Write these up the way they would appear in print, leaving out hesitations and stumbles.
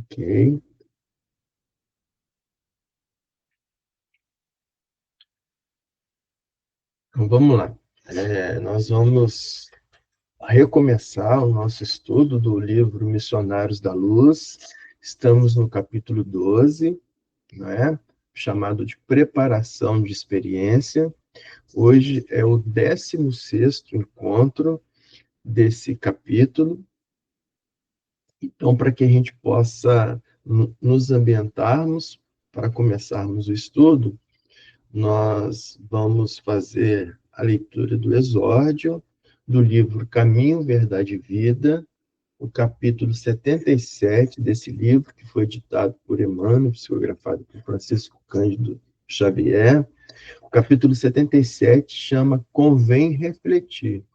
Ok. Então, vamos lá. Nós vamos recomeçar o nosso estudo do livro Missionários da Luz. Estamos no capítulo 12, não é? Chamado de Preparação de Experiência. Hoje é o 16º encontro desse capítulo. Então, para que a gente possa nos ambientarmos para começarmos o estudo, nós vamos fazer a leitura do exórdio, do livro Caminho, Verdade e Vida, o capítulo 77 desse livro, que foi editado por Emmanuel, psicografado por Francisco Cândido Xavier. O capítulo 77 chama Convém Refletir.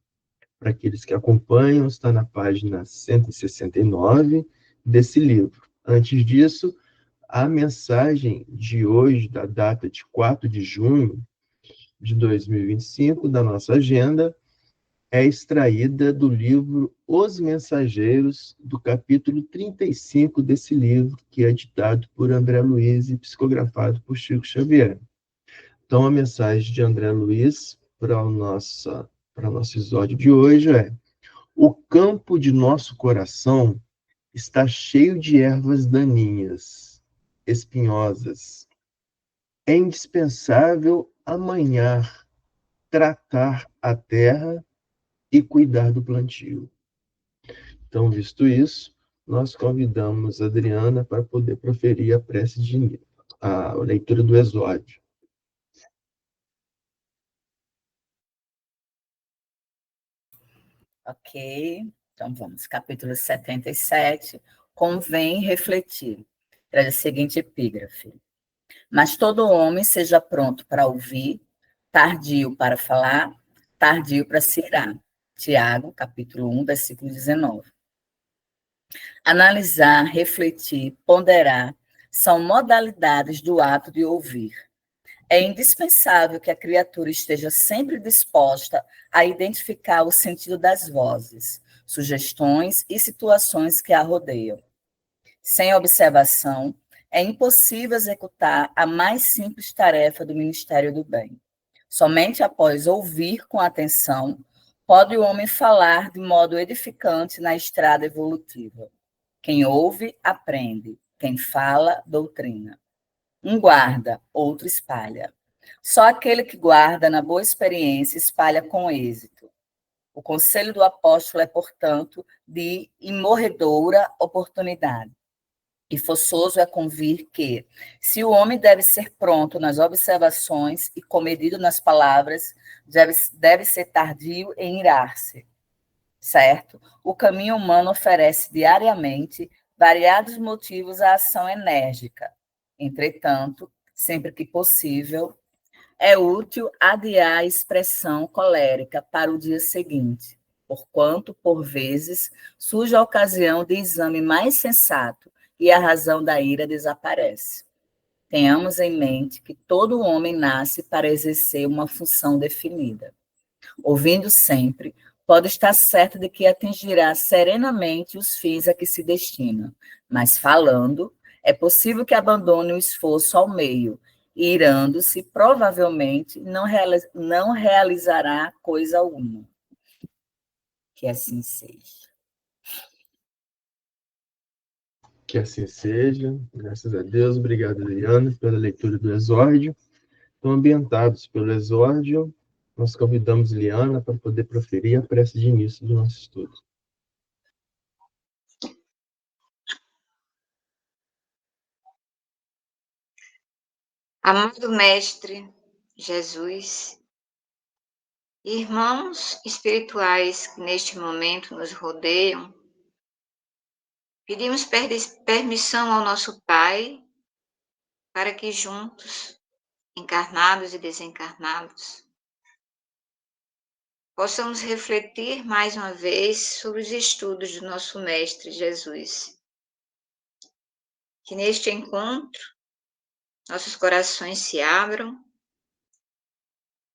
Para aqueles que acompanham, está na página 169 desse livro. Antes disso, a mensagem de hoje, da data de 4 de junho de 2025, da nossa agenda, é extraída do livro Os Mensageiros, do capítulo 35 desse livro, que é editado por André Luiz e psicografado por Chico Xavier. Então, a mensagem de André Luiz para o nosso episódio de hoje é: o campo de nosso coração está cheio de ervas daninhas, espinhosas. É indispensável amanhar, tratar a terra e cuidar do plantio. Então, visto isso, nós convidamos a Adriana para poder proferir a prece de a leitura do exórdio. Ok, então vamos. Capítulo 77. Convém refletir. Traz a seguinte epígrafe: mas todo homem seja pronto para ouvir, tardio para falar, tardio para se irar. Tiago, capítulo 1, versículo 19. Analisar, refletir, ponderar são modalidades do ato de ouvir. É indispensável que a criatura esteja sempre disposta a identificar o sentido das vozes, sugestões e situações que a rodeiam. Sem observação, é impossível executar a mais simples tarefa do Ministério do Bem. Somente após ouvir com atenção, pode o homem falar de modo edificante na estrada evolutiva. Quem ouve, aprende. Quem fala, doutrina. Um guarda, outro espalha. Só aquele que guarda na boa experiência espalha com êxito. O conselho do apóstolo é, portanto, de imorredoura oportunidade. E forçoso é convir que, se o homem deve ser pronto nas observações e comedido nas palavras, deve ser tardio em irar-se. Certo? O caminho humano oferece diariamente variados motivos à ação enérgica. Entretanto, sempre que possível, é útil adiar a expressão colérica para o dia seguinte, porquanto, por vezes, surge a ocasião de exame mais sensato e a razão da ira desaparece. Tenhamos em mente que todo homem nasce para exercer uma função definida. Ouvindo sempre, pode estar certo de que atingirá serenamente os fins a que se destina, mas falando, é possível que abandone o esforço ao meio, e irando-se, provavelmente não realizará coisa alguma. Que assim seja. Que assim seja, graças a Deus. Obrigado, Adriana, pela leitura do exórdio. Então, ambientados pelo exórdio, nós convidamos Liana para poder proferir a prece de início do nosso estudo. Amado Mestre Jesus, irmãos espirituais que neste momento nos rodeiam, pedimos permissão ao nosso Pai para que juntos, encarnados e desencarnados, possamos refletir mais uma vez sobre os estudos do nosso Mestre Jesus. Que neste encontro nossos corações se abram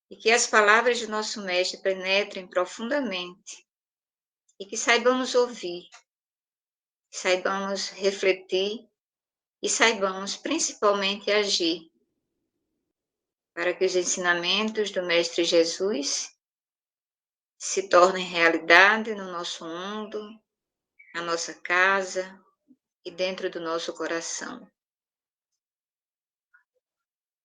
e que as palavras do nosso Mestre penetrem profundamente e que saibamos ouvir saibamos refletir e saibamos principalmente agir, para que os ensinamentos do Mestre Jesus se tornem realidade no nosso mundo, na nossa casa e dentro do nosso coração.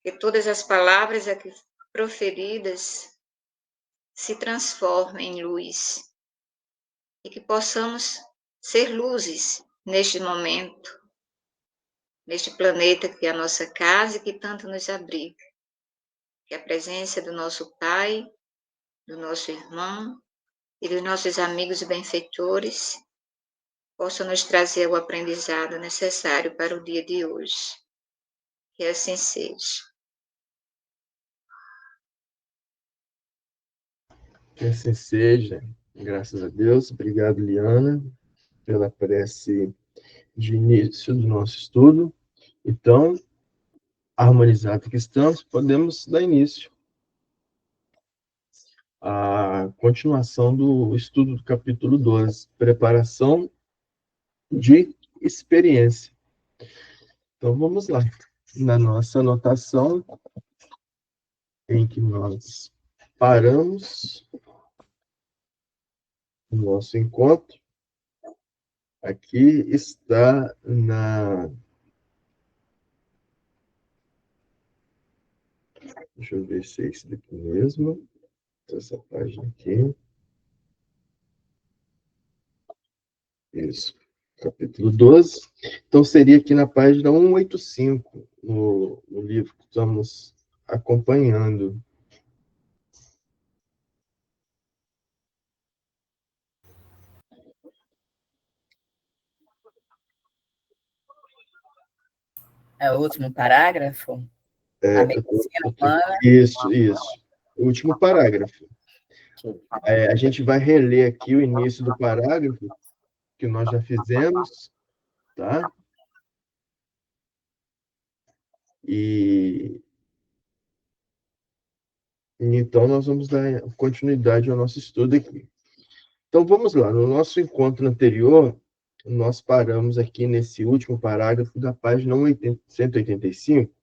Que todas as palavras aqui proferidas se transformem em luz e que possamos ser luzes neste momento, neste planeta que é a nossa casa e que tanto nos abriga. Que a presença do nosso Pai, do nosso irmão e dos nossos amigos e benfeitores possa nos trazer o aprendizado necessário para o dia de hoje. Que assim seja. Que assim seja, graças a Deus. Obrigado, Liana, pela prece de início do nosso estudo. Então, harmonizado que estamos, podemos dar início à continuação do estudo do capítulo 12, preparação de experiência. Então, vamos lá. Na nossa anotação, em que nós paramos o nosso encontro, aqui está na... Deixa eu ver se é isso daqui mesmo. Essa página aqui. Isso. Capítulo 12. Então, seria aqui na página 185, no livro que estamos acompanhando. É o último parágrafo? A medicina humana. Isso. O último parágrafo. A gente vai reler aqui o início do parágrafo, que nós já fizemos, tá? E então nós vamos dar continuidade ao nosso estudo aqui. Então vamos lá, no nosso encontro anterior, nós paramos aqui nesse último parágrafo da página 185.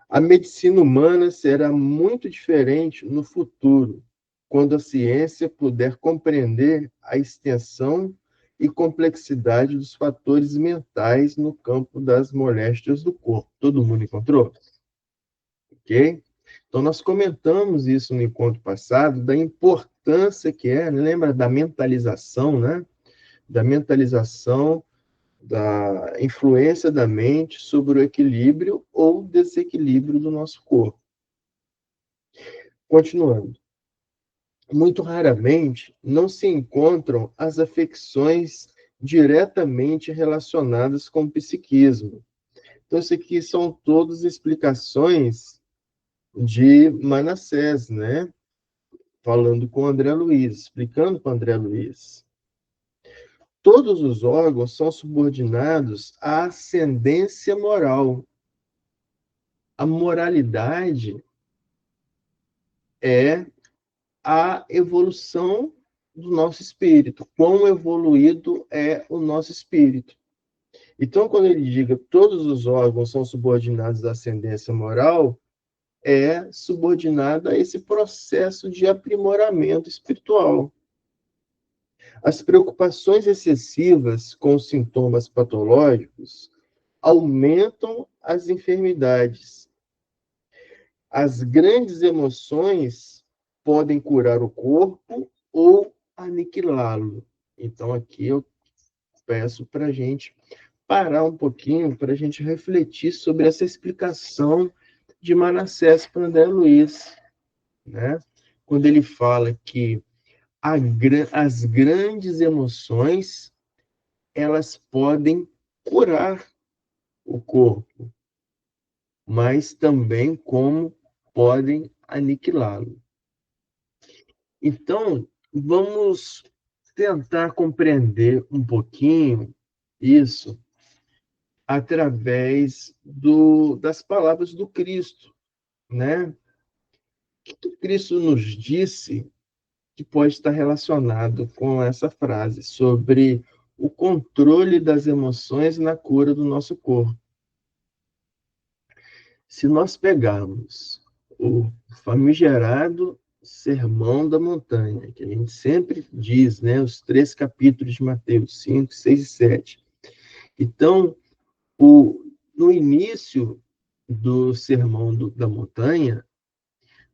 A medicina humana será muito diferente no futuro, quando a ciência puder compreender a extensão e complexidade dos fatores mentais no campo das moléstias do corpo. Todo mundo encontrou? Ok? Então, nós comentamos isso no encontro passado, da importância que é, lembra da mentalização, né? Da mentalização, da influência da mente sobre o equilíbrio ou desequilíbrio do nosso corpo. Continuando. Muito raramente não se encontram as afecções diretamente relacionadas com o psiquismo. Então, isso aqui são todas explicações de Manassés, né? Falando com André Luiz, explicando para André Luiz. Todos os órgãos são subordinados à ascendência moral. A moralidade é a evolução do nosso espírito. Quão evoluído é o nosso espírito. Então, quando ele diga que todos os órgãos são subordinados à ascendência moral, é subordinada a esse processo de aprimoramento espiritual. As preocupações excessivas com os sintomas patológicos aumentam as enfermidades. As grandes emoções podem curar o corpo ou aniquilá-lo. Então, aqui eu peço para a gente parar um pouquinho, para a gente refletir sobre essa explicação de Manassés para André Luiz, né? Quando ele fala que as grandes emoções elas podem curar o corpo, mas também como podem aniquilá-lo. Então, vamos tentar compreender um pouquinho isso através das palavras do Cristo, né? O que Cristo nos disse que pode estar relacionado com essa frase sobre o controle das emoções na cura do nosso corpo. Se nós pegarmos o famigerado Sermão da Montanha, que a gente sempre diz, né, os 3 capítulos de Mateus, 5, 6 e 7. Então, no início do Sermão da Montanha,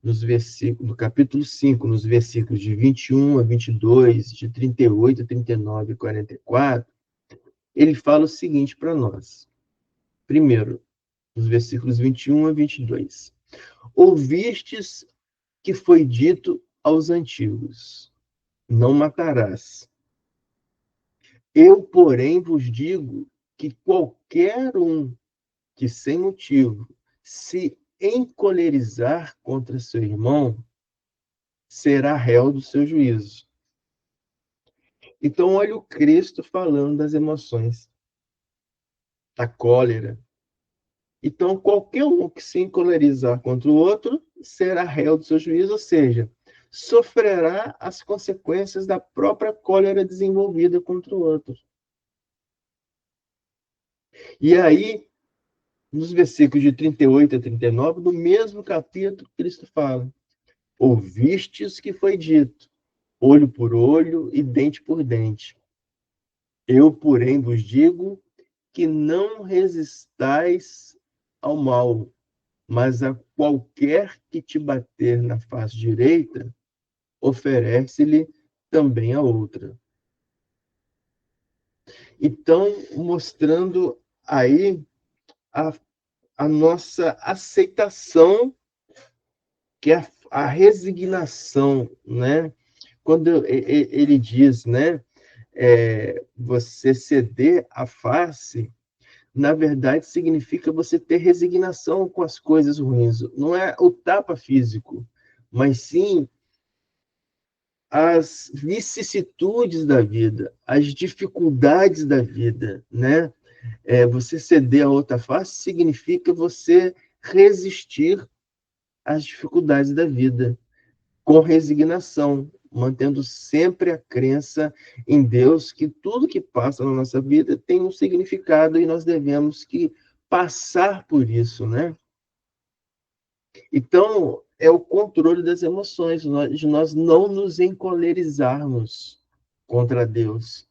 no capítulo 5, nos versículos de 21 a 22, de 38 a 39 e 44, ele fala o seguinte para nós. Primeiro, nos versículos 21 a 22. Ouvistes que foi dito aos antigos, não matarás. Eu, porém, vos digo que qualquer um que, sem motivo, se encolerizar contra seu irmão, será réu do seu juízo. Então, olha o Cristo falando das emoções, da cólera. Então, qualquer um que se encolerizar contra o outro será réu do seu juízo, ou seja, sofrerá as consequências da própria cólera desenvolvida contra o outro. E aí, nos versículos de 38 a 39, do mesmo capítulo, Cristo fala: ouvistes que foi dito, olho por olho e dente por dente. Eu, porém, vos digo que não resistais ao mal, mas a qualquer que te bater na face direita, oferece-lhe também a outra. Então, mostrando aí a nossa aceitação, que é a resignação, né? Quando ele diz, né, você ceder a face, na verdade, significa você ter resignação com as coisas ruins. Não é o tapa físico, mas sim as vicissitudes da vida, as dificuldades da vida, né? Você ceder a outra face significa você resistir às dificuldades da vida com resignação, mantendo sempre a crença em Deus, que tudo que passa na nossa vida tem um significado e nós devemos que passar por isso, né? Então, é o controle das emoções, de nós não nos encolerizarmos contra Deus.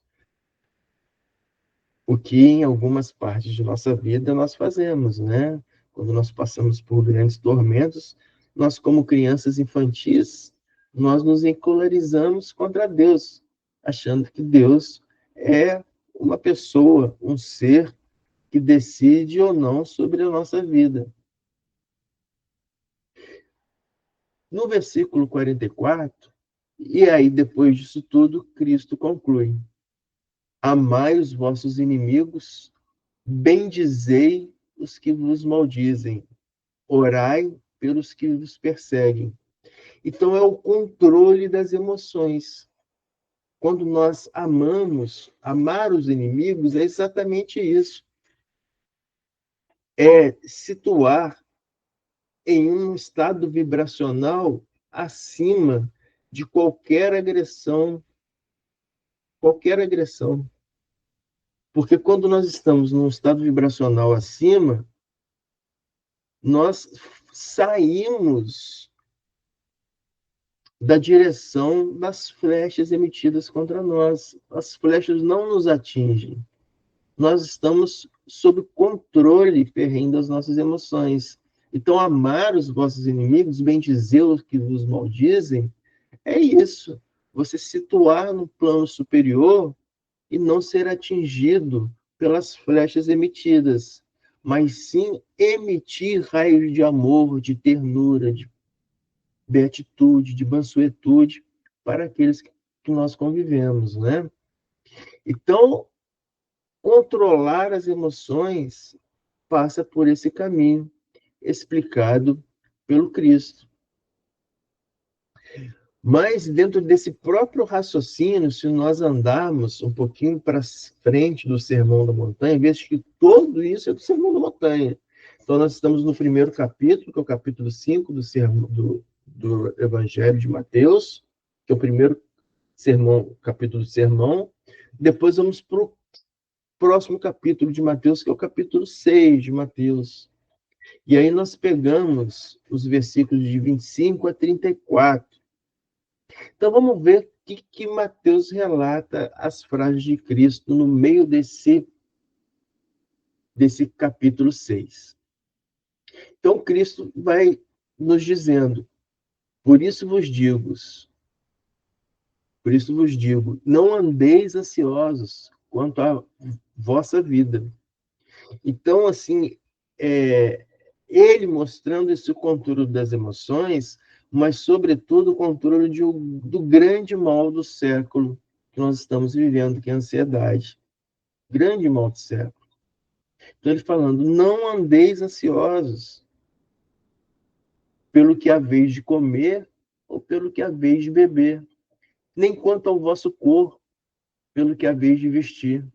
O que em algumas partes de nossa vida nós fazemos, né? Quando nós passamos por grandes tormentos, nós, como crianças infantis, nós nos encolerizamos contra Deus, achando que Deus é uma pessoa, um ser que decide ou não sobre a nossa vida. No versículo 44, e aí depois disso tudo, Cristo conclui: amai os vossos inimigos, bendizei os que vos maldizem, orai pelos que vos perseguem. Então, é o controle das emoções. Quando nós amamos, amar os inimigos é exatamente isso. É situar em um estado vibracional acima de qualquer agressão. Qualquer agressão. Porque quando nós estamos num estado vibracional acima, nós saímos da direção das flechas emitidas contra nós. As flechas não nos atingem. Nós estamos sob controle ferrenho das nossas emoções. Então, amar os vossos inimigos, bendizer os que vos maldizem, é isso. Você se situar no plano superior e não ser atingido pelas flechas emitidas, mas sim emitir raios de amor, de ternura, de beatitude, de mansuetude para aqueles que nós convivemos, né? Então, controlar as emoções passa por esse caminho explicado pelo Cristo. Mas dentro desse próprio raciocínio, se nós andarmos um pouquinho para frente do Sermão da Montanha, veja que tudo isso é do Sermão da Montanha. Então, nós estamos no primeiro capítulo, que é o capítulo 5 do Evangelho de Mateus, que é o primeiro sermão, capítulo do sermão. Depois vamos para o próximo capítulo de Mateus, que é o capítulo 6 de Mateus. E aí nós pegamos os versículos de 25 a 34. Então vamos ver o que Mateus relata as frases de Cristo no meio desse capítulo 6. Então Cristo vai nos dizendo: por isso vos digo, não andeis ansiosos quanto à vossa vida. Então, assim, ele mostrando esse controle das emoções, mas, sobretudo, o controle do grande mal do século que nós estamos vivendo, que é a ansiedade. Grande mal do século. Então, ele falando, não andeis ansiosos pelo que haveis de comer ou pelo que haveis de beber, nem quanto ao vosso corpo, pelo que haveis de vestir.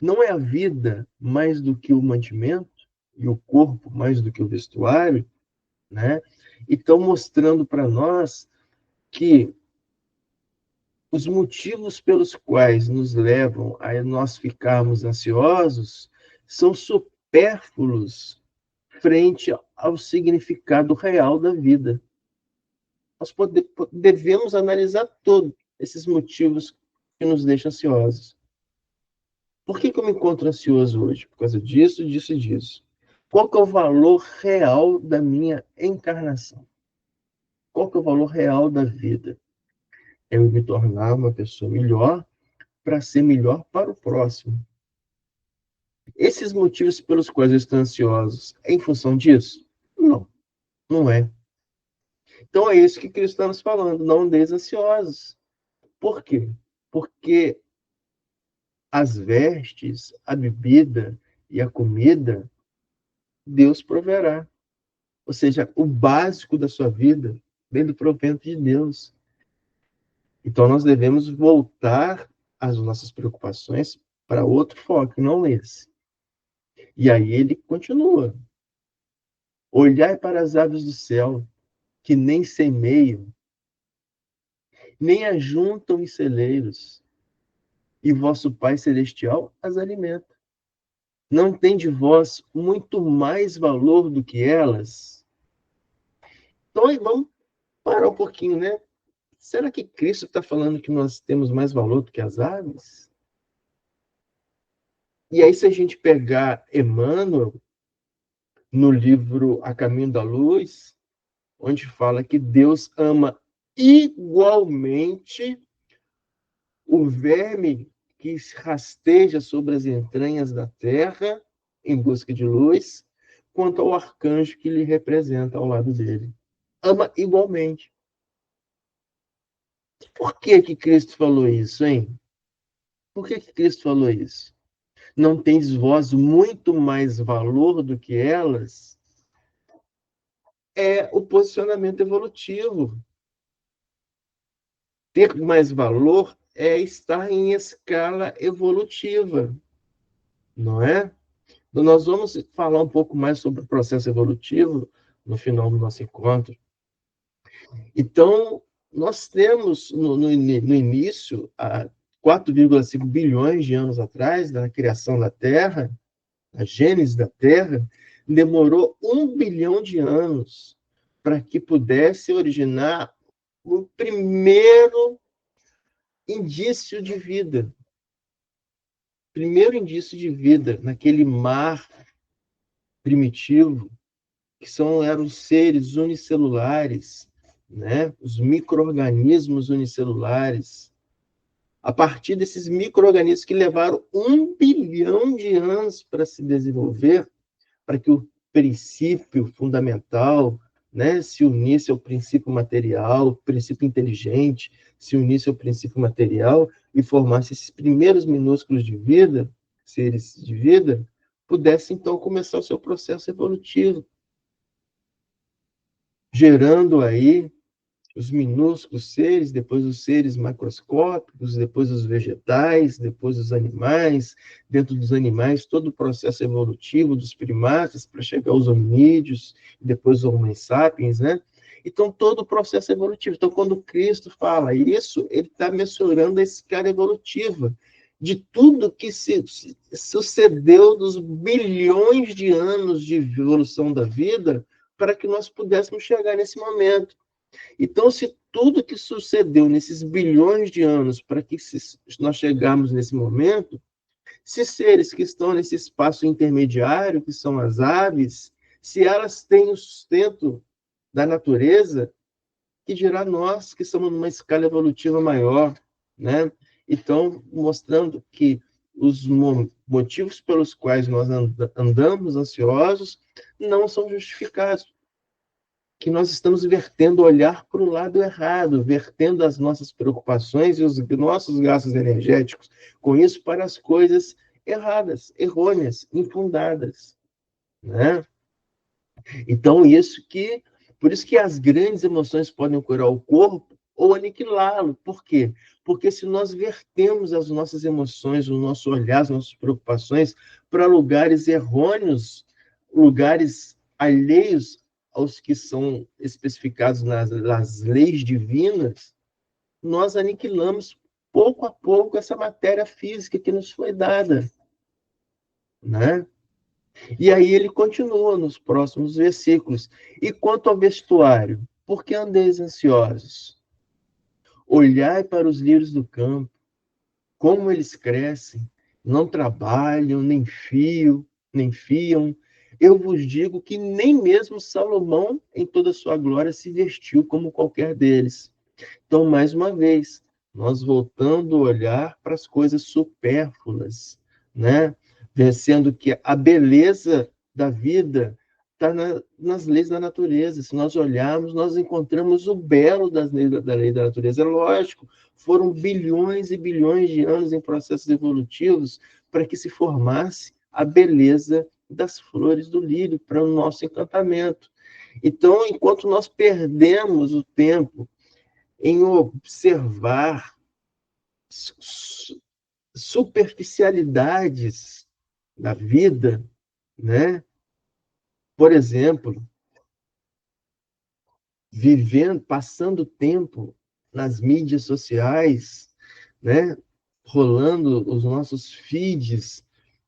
Não é a vida mais do que o mantimento e o corpo mais do que o vestuário, né? E estão mostrando para nós que os motivos pelos quais nos levam a nós ficarmos ansiosos são supérfluos frente ao significado real da vida. Nós devemos analisar todos esses motivos que nos deixam ansiosos. Por que eu me encontro ansioso hoje? Por causa disso, disso e disso. Qual que é o valor real da minha encarnação? Qual que é o valor real da vida? É eu me tornar uma pessoa melhor para ser melhor para o próximo. Esses motivos pelos quais eu estou ansioso, é em função disso? Não, não é. Então é isso que Cristo está nos falando, não andeis ansiosos. Por quê? Porque as vestes, a bebida e a comida, Deus proverá. Ou seja, o básico da sua vida vem do provento de Deus. Então nós devemos voltar as nossas preocupações para outro foco, não esse. E aí ele continua. Olhai para as aves do céu, que nem semeiam, nem ajuntam em celeiros, e vosso Pai Celestial as alimenta. Não tem de vós muito mais valor do que elas? Então aí vamos parar um pouquinho, né? Será que Cristo está falando que nós temos mais valor do que as aves? E aí, se a gente pegar Emmanuel, no livro A Caminho da Luz, onde fala que Deus ama igualmente o verme que rasteja sobre as entranhas da terra em busca de luz, quanto ao arcanjo que lhe representa ao lado dele. Ama igualmente. Por que Cristo falou isso, hein? Por que Cristo falou isso? Não tendes vós muito mais valor do que elas? É o posicionamento evolutivo. Ter mais valor é estar em escala evolutiva, não é? Então, nós vamos falar um pouco mais sobre o processo evolutivo no final do nosso encontro. Então, nós temos, no início, há 4,5 bilhões de anos atrás, na criação da Terra, a gênese da Terra, demorou 1 bilhão de anos para que pudesse originar o primeiro indício de vida. Primeiro indício de vida naquele mar primitivo, que eram os seres unicelulares, né? Os micro-organismos unicelulares. A partir desses micro-organismos que levaram 1 bilhão de anos para se desenvolver, para que o princípio fundamental, né, se unisse ao princípio material, o princípio inteligente, se unisse ao princípio material e formasse esses primeiros minúsculos de vida, seres de vida, pudesse então começar o seu processo evolutivo, gerando aí os minúsculos seres, depois os seres macroscópicos, depois os vegetais, depois os animais, dentro dos animais, todo o processo evolutivo dos primatas para chegar aos hominídeos, depois os Homo sapiens, né? Então, todo o processo evolutivo. Então, quando Cristo fala isso, ele está mensurando a escala evolutiva. de tudo que se sucedeu dos bilhões de anos de evolução da vida para que nós pudéssemos chegar nesse momento. Então, se tudo que sucedeu nesses bilhões de anos para que nós chegarmos nesse momento, se seres que estão nesse espaço intermediário, que são as aves, se elas têm o sustento da natureza, que dirá nós que estamos numa escala evolutiva maior, né? Então, mostrando que os motivos pelos quais nós andamos ansiosos não são justificados, que nós estamos vertendo o olhar para o lado errado, vertendo as nossas preocupações e os nossos gastos energéticos com isso para as coisas erradas, errôneas, infundadas, né? Então, por isso que as grandes emoções podem curar o corpo ou aniquilá-lo. Por quê? Porque se nós vertemos as nossas emoções, o nosso olhar, as nossas preocupações para lugares errôneos, lugares alheios aos que são especificados nas leis divinas, nós aniquilamos pouco a pouco essa matéria física que nos foi dada, né? E aí ele continua nos próximos versículos. E quanto ao vestuário, por que andeis ansiosos? Olhai para os lírios do campo, como eles crescem, não trabalham, nem fiam. Eu vos digo que nem mesmo Salomão, em toda a sua glória, se vestiu como qualquer deles. Então, mais uma vez, nós voltando a olhar para as coisas supérfluas, né? Sendo que a beleza da vida está nas leis da natureza. Se nós olharmos, nós encontramos o belo da lei da natureza. É lógico, foram bilhões e bilhões de anos em processos evolutivos para que se formasse a beleza das flores do lírio para o nosso encantamento. Então, enquanto nós perdemos o tempo em observar superficialidades da vida, né? Por exemplo, passando tempo nas mídias sociais, né? Rolando os nossos feeds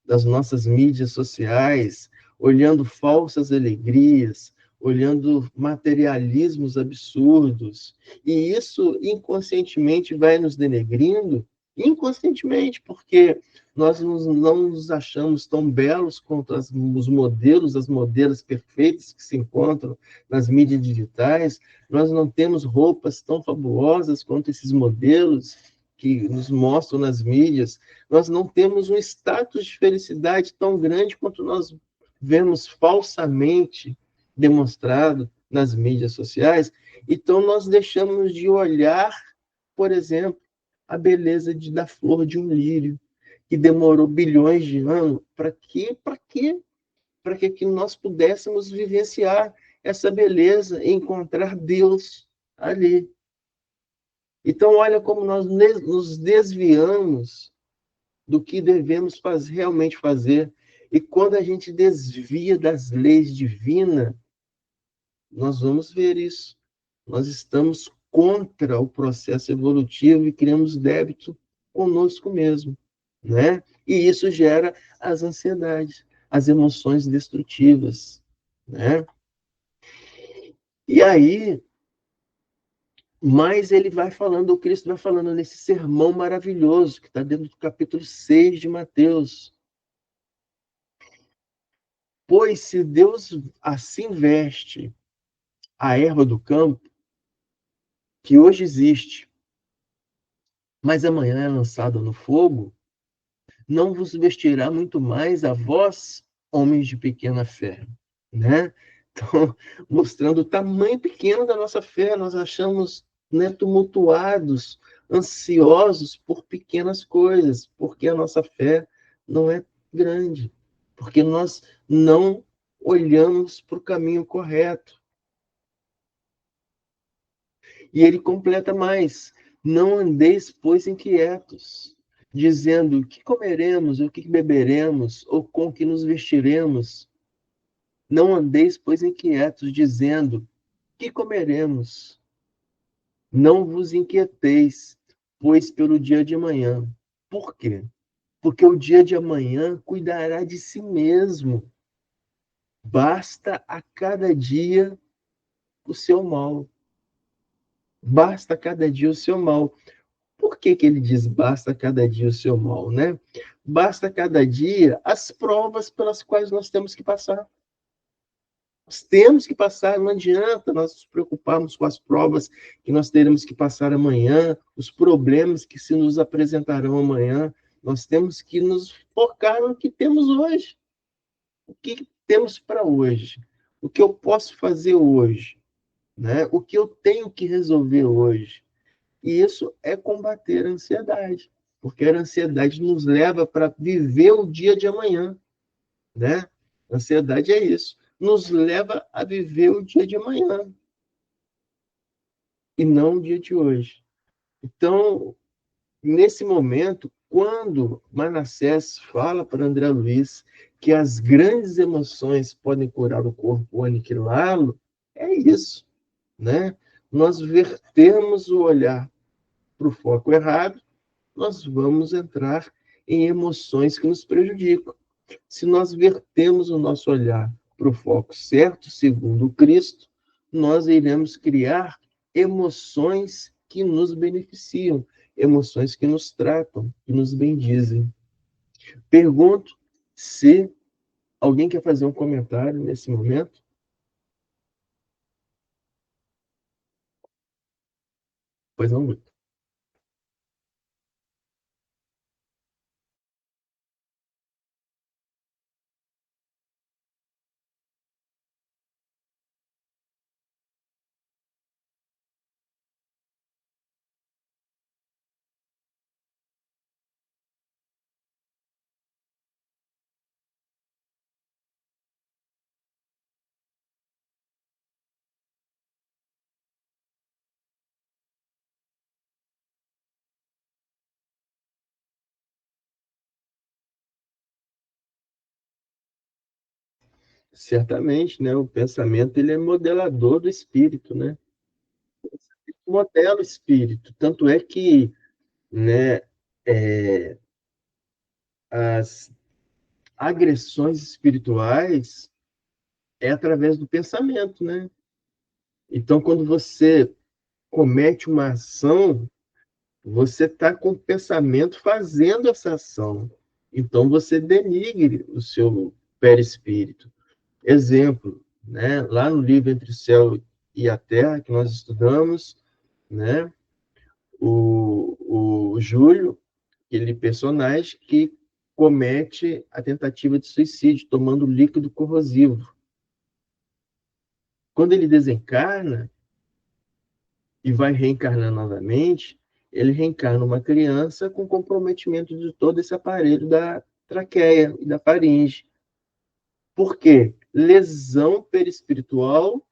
das nossas mídias sociais, olhando falsas alegrias, olhando materialismos absurdos. E isso inconscientemente vai nos denegrindo, inconscientemente, porque nós não nos achamos tão belos quanto os modelos, as modelos perfeitas que se encontram nas mídias digitais, nós não temos roupas tão fabulosas quanto esses modelos que nos mostram nas mídias, nós não temos um status de felicidade tão grande quanto nós vemos falsamente demonstrado nas mídias sociais. Então, nós deixamos de olhar, por exemplo, a beleza da flor de um lírio, que demorou bilhões de anos. Para quê? Para quê? Para que nós pudéssemos vivenciar essa beleza e encontrar Deus ali. Então, olha como nós nos desviamos do que devemos realmente fazer. E quando a gente desvia das leis divinas, nós vamos ver isso. Nós estamos contra o processo evolutivo e criamos débito conosco mesmo, né? E isso gera as ansiedades, as emoções destrutivas, né? E aí, mas ele vai falando, o Cristo vai falando nesse sermão maravilhoso, que está dentro do capítulo 6 de Mateus. Pois se Deus assim veste a erva do campo, que hoje existe, mas amanhã é lançada no fogo, não vos vestirá muito mais a vós, homens de pequena fé, né? Então, mostrando o tamanho pequeno da nossa fé, nós achamos, né, tumultuados, ansiosos por pequenas coisas, porque a nossa fé não é grande, porque nós não olhamos para o caminho correto. E ele completa mais: não andeis, pois, inquietos, dizendo: o que comeremos, o que beberemos, ou com que nos vestiremos? Não andeis, pois, inquietos, dizendo: que comeremos? Não vos inquieteis, pois, pelo dia de amanhã. Por quê? porque o dia de amanhã cuidará de si mesmo. Basta a cada dia o seu mal. Basta a cada dia o seu mal. Por que ele diz basta a cada dia o seu mal, né? Basta a cada dia as provas pelas quais nós temos que passar. Nós temos que passar, não adianta nós nos preocuparmos com as provas que nós teremos que passar amanhã, os problemas que se nos apresentarão amanhã. Nós temos que nos focar no que temos hoje. O que temos para hoje? O que eu posso fazer hoje? Né? O que eu tenho que resolver hoje? E isso é combater a ansiedade, porque a ansiedade nos leva para viver o dia de amanhã, né? A ansiedade é isso, nos leva a viver o dia de amanhã e não o dia de hoje. Então, nesse momento, quando Manassés fala para André Luiz que as grandes emoções podem curar o corpo ou aniquilá-lo, é isso, né? Nós vertemos o olhar para o foco errado, nós vamos entrar em emoções que nos prejudicam. Se nós vertemos o nosso olhar para o foco certo, segundo Cristo, nós iremos criar emoções que nos beneficiam, emoções que nos tratam, que nos bendizem. Pergunto se alguém quer fazer um comentário nesse momento. Pois não, muito. Certamente, né? O pensamento ele é modelador do espírito, né? Modela o espírito. Tanto é que, né, as agressões espirituais é através do pensamento, né? Então, quando você comete uma ação, você está com o pensamento fazendo essa ação. Então, você denigre o seu perispírito. Exemplo, né? Lá no livro Entre o Céu e a Terra, que nós estudamos, né? O Júlio, aquele personagem que comete a tentativa de suicídio, tomando líquido corrosivo. Quando ele desencarna e vai reencarnar novamente, ele reencarna uma criança com comprometimento de todo esse aparelho da traqueia e da faringe. Por quê? Lesão perispiritual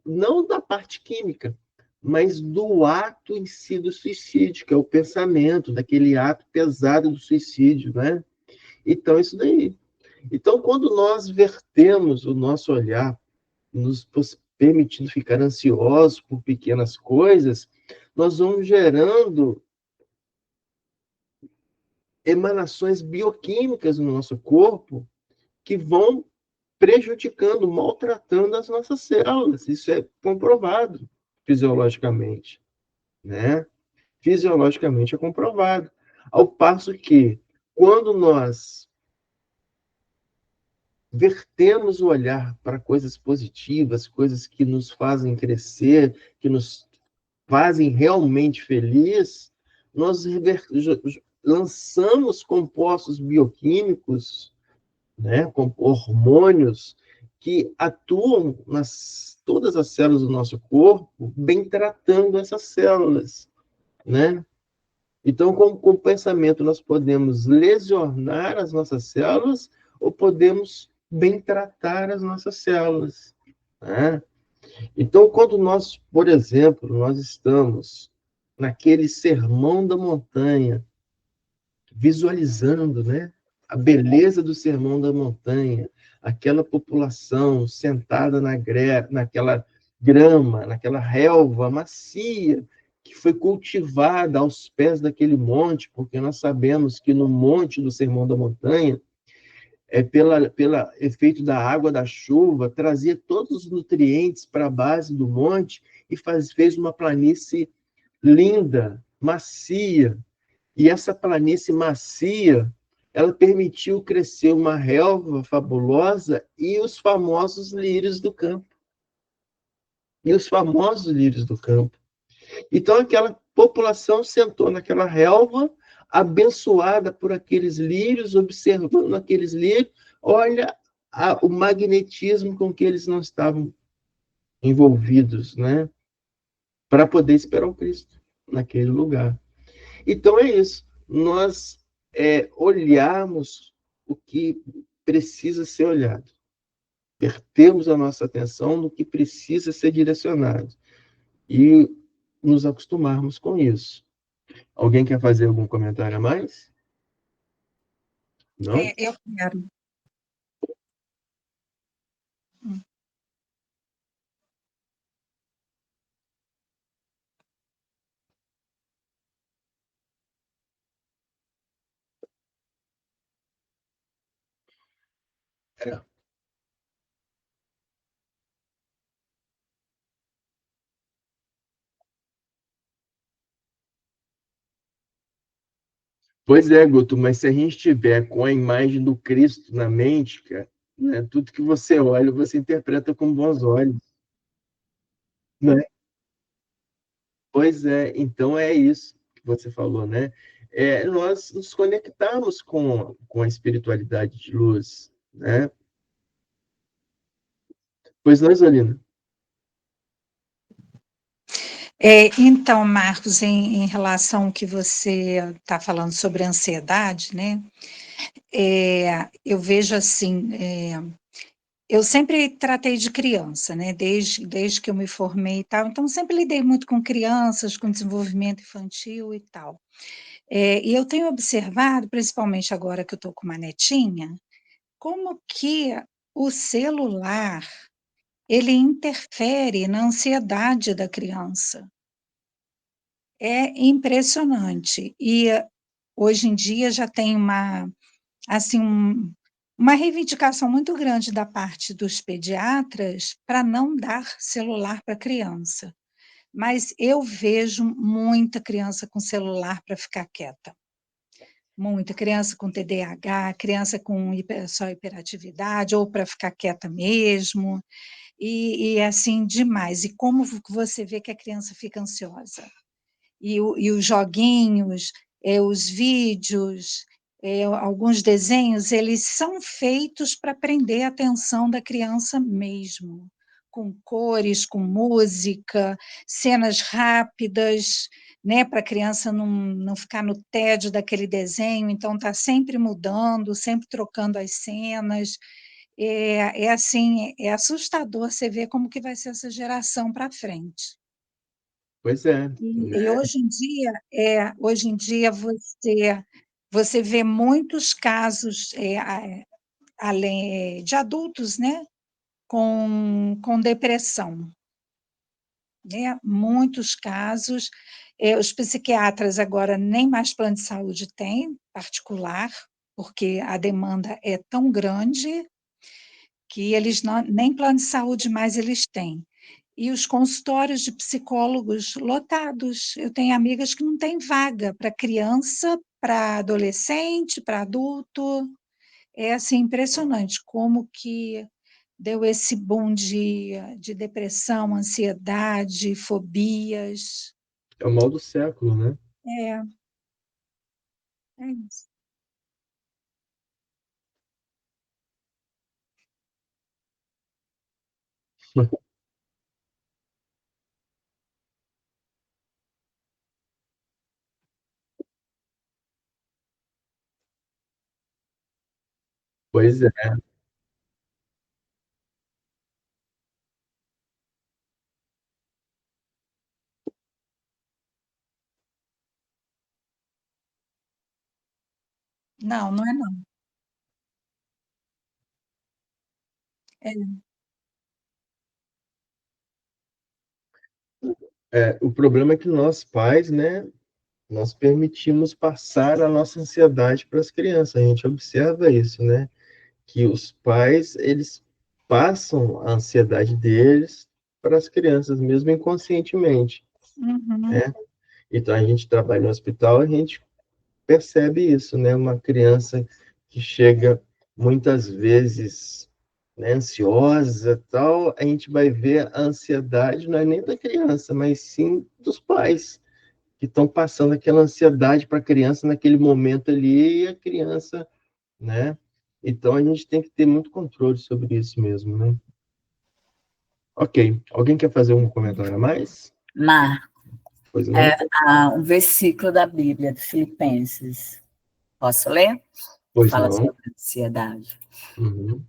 não da parte química, mas do ato em si do suicídio, que é o pensamento, daquele ato pesado do suicídio, né? Então, isso daí. Então, quando nós vertemos o nosso olhar, nos permitindo ficar ansiosos por pequenas coisas, nós vamos gerando emanações bioquímicas no nosso corpo que vão prejudicando, maltratando as nossas células. Isso é comprovado fisiologicamente, né? Fisiologicamente é comprovado. Ao passo que, quando nós vertemos o olhar para coisas positivas, coisas que nos fazem crescer, que nos fazem realmente feliz, nós lançamos compostos bioquímicos, né, com hormônios que atuam nas todas as células do nosso corpo, bem tratando essas células, né? Então, com o pensamento, nós podemos lesionar as nossas células ou podemos bem tratar as nossas células, né? Então, quando nós, por exemplo, nós estamos naquele sermão da montanha, visualizando, né, a beleza do sermão da montanha, aquela população sentada naquela grama, naquela relva macia, que foi cultivada aos pés daquele monte, porque nós sabemos que no monte do Sermão da Montanha, pela efeito da água da chuva, trazia todos os nutrientes para a base do monte e fez uma planície linda, macia. E essa planície macia, ela permitiu crescer uma relva fabulosa e os famosos lírios do campo. E os famosos lírios do campo. Então, aquela população sentou naquela relva, abençoada por aqueles lírios, observando aqueles lírios. Olha o magnetismo com que eles não estavam envolvidos, né? Para poder esperar o Cristo naquele lugar. Então, é isso. Nós olharmos o que precisa ser olhado. Termos a nossa atenção no que precisa ser direcionado. E nos acostumarmos com isso. Alguém quer fazer algum comentário a mais? Não? Eu quero. É. Pois é, Guto, mas se a gente tiver com a imagem do Cristo na mente, cara, né, tudo que você olha, você interpreta com bons olhos, né? Pois é, então é isso que você falou, né? Nós nos conectamos com a espiritualidade de luz, né? Pois não, Isolina? Então, Marcos, em relação ao que você está falando sobre ansiedade, né? Eu vejo assim, eu sempre tratei de criança, né? Desde que eu me formei e tal, então sempre lidei muito com crianças, com desenvolvimento infantil e tal. E eu tenho observado, principalmente agora que eu estou com uma netinha, como que o celular ele interfere na ansiedade da criança. É impressionante. E hoje em dia já tem assim, uma reivindicação muito grande da parte dos pediatras para não dar celular para criança. Mas eu vejo muita criança com celular para ficar quieta. Muita criança com TDAH, criança com só hiperatividade, ou para ficar quieta mesmo, e assim, demais. E como você vê que a criança fica ansiosa? E os joguinhos, os vídeos, alguns desenhos, eles são feitos para prender a atenção da criança mesmo, com cores, com música, cenas rápidas, né, para a criança não ficar no tédio daquele desenho, então está sempre mudando, sempre trocando as cenas. Assim, é assustador você ver como que vai ser essa geração para frente. Pois é, E né? hoje em dia você vê muitos casos, além de adultos, né, com depressão, né? Muitos casos. Os psiquiatras agora nem mais plano de saúde têm particular, porque a demanda é tão grande que eles nem plano de saúde mais eles têm. E os consultórios de psicólogos lotados. Eu tenho amigas que não têm vaga para criança, para adolescente, para adulto. É assim impressionante como que deu esse boom de depressão, ansiedade, fobias. É o mal do século, né? É, é isso. Pois é, Não, não é não. É, O problema é que nós pais, né, nós permitimos passar a nossa ansiedade para as crianças. A gente observa isso, né? Que os pais, eles passam a ansiedade deles para as crianças, mesmo inconscientemente, Uhum. né? Então, a gente trabalha no hospital, a gente percebe isso, né? Uma criança que chega muitas vezes, né, ansiosa, tal, a gente vai ver a ansiedade não é nem da criança, mas sim dos pais, que estão passando aquela ansiedade para a criança naquele momento ali, e a criança, né? Então a gente tem que ter muito controle sobre isso mesmo, né? Ok. Alguém quer fazer um comentário a mais? Mar, Pois não? um versículo da Bíblia, de Filipenses. Posso ler? Pois Fala não. sobre ansiedade. Uhum.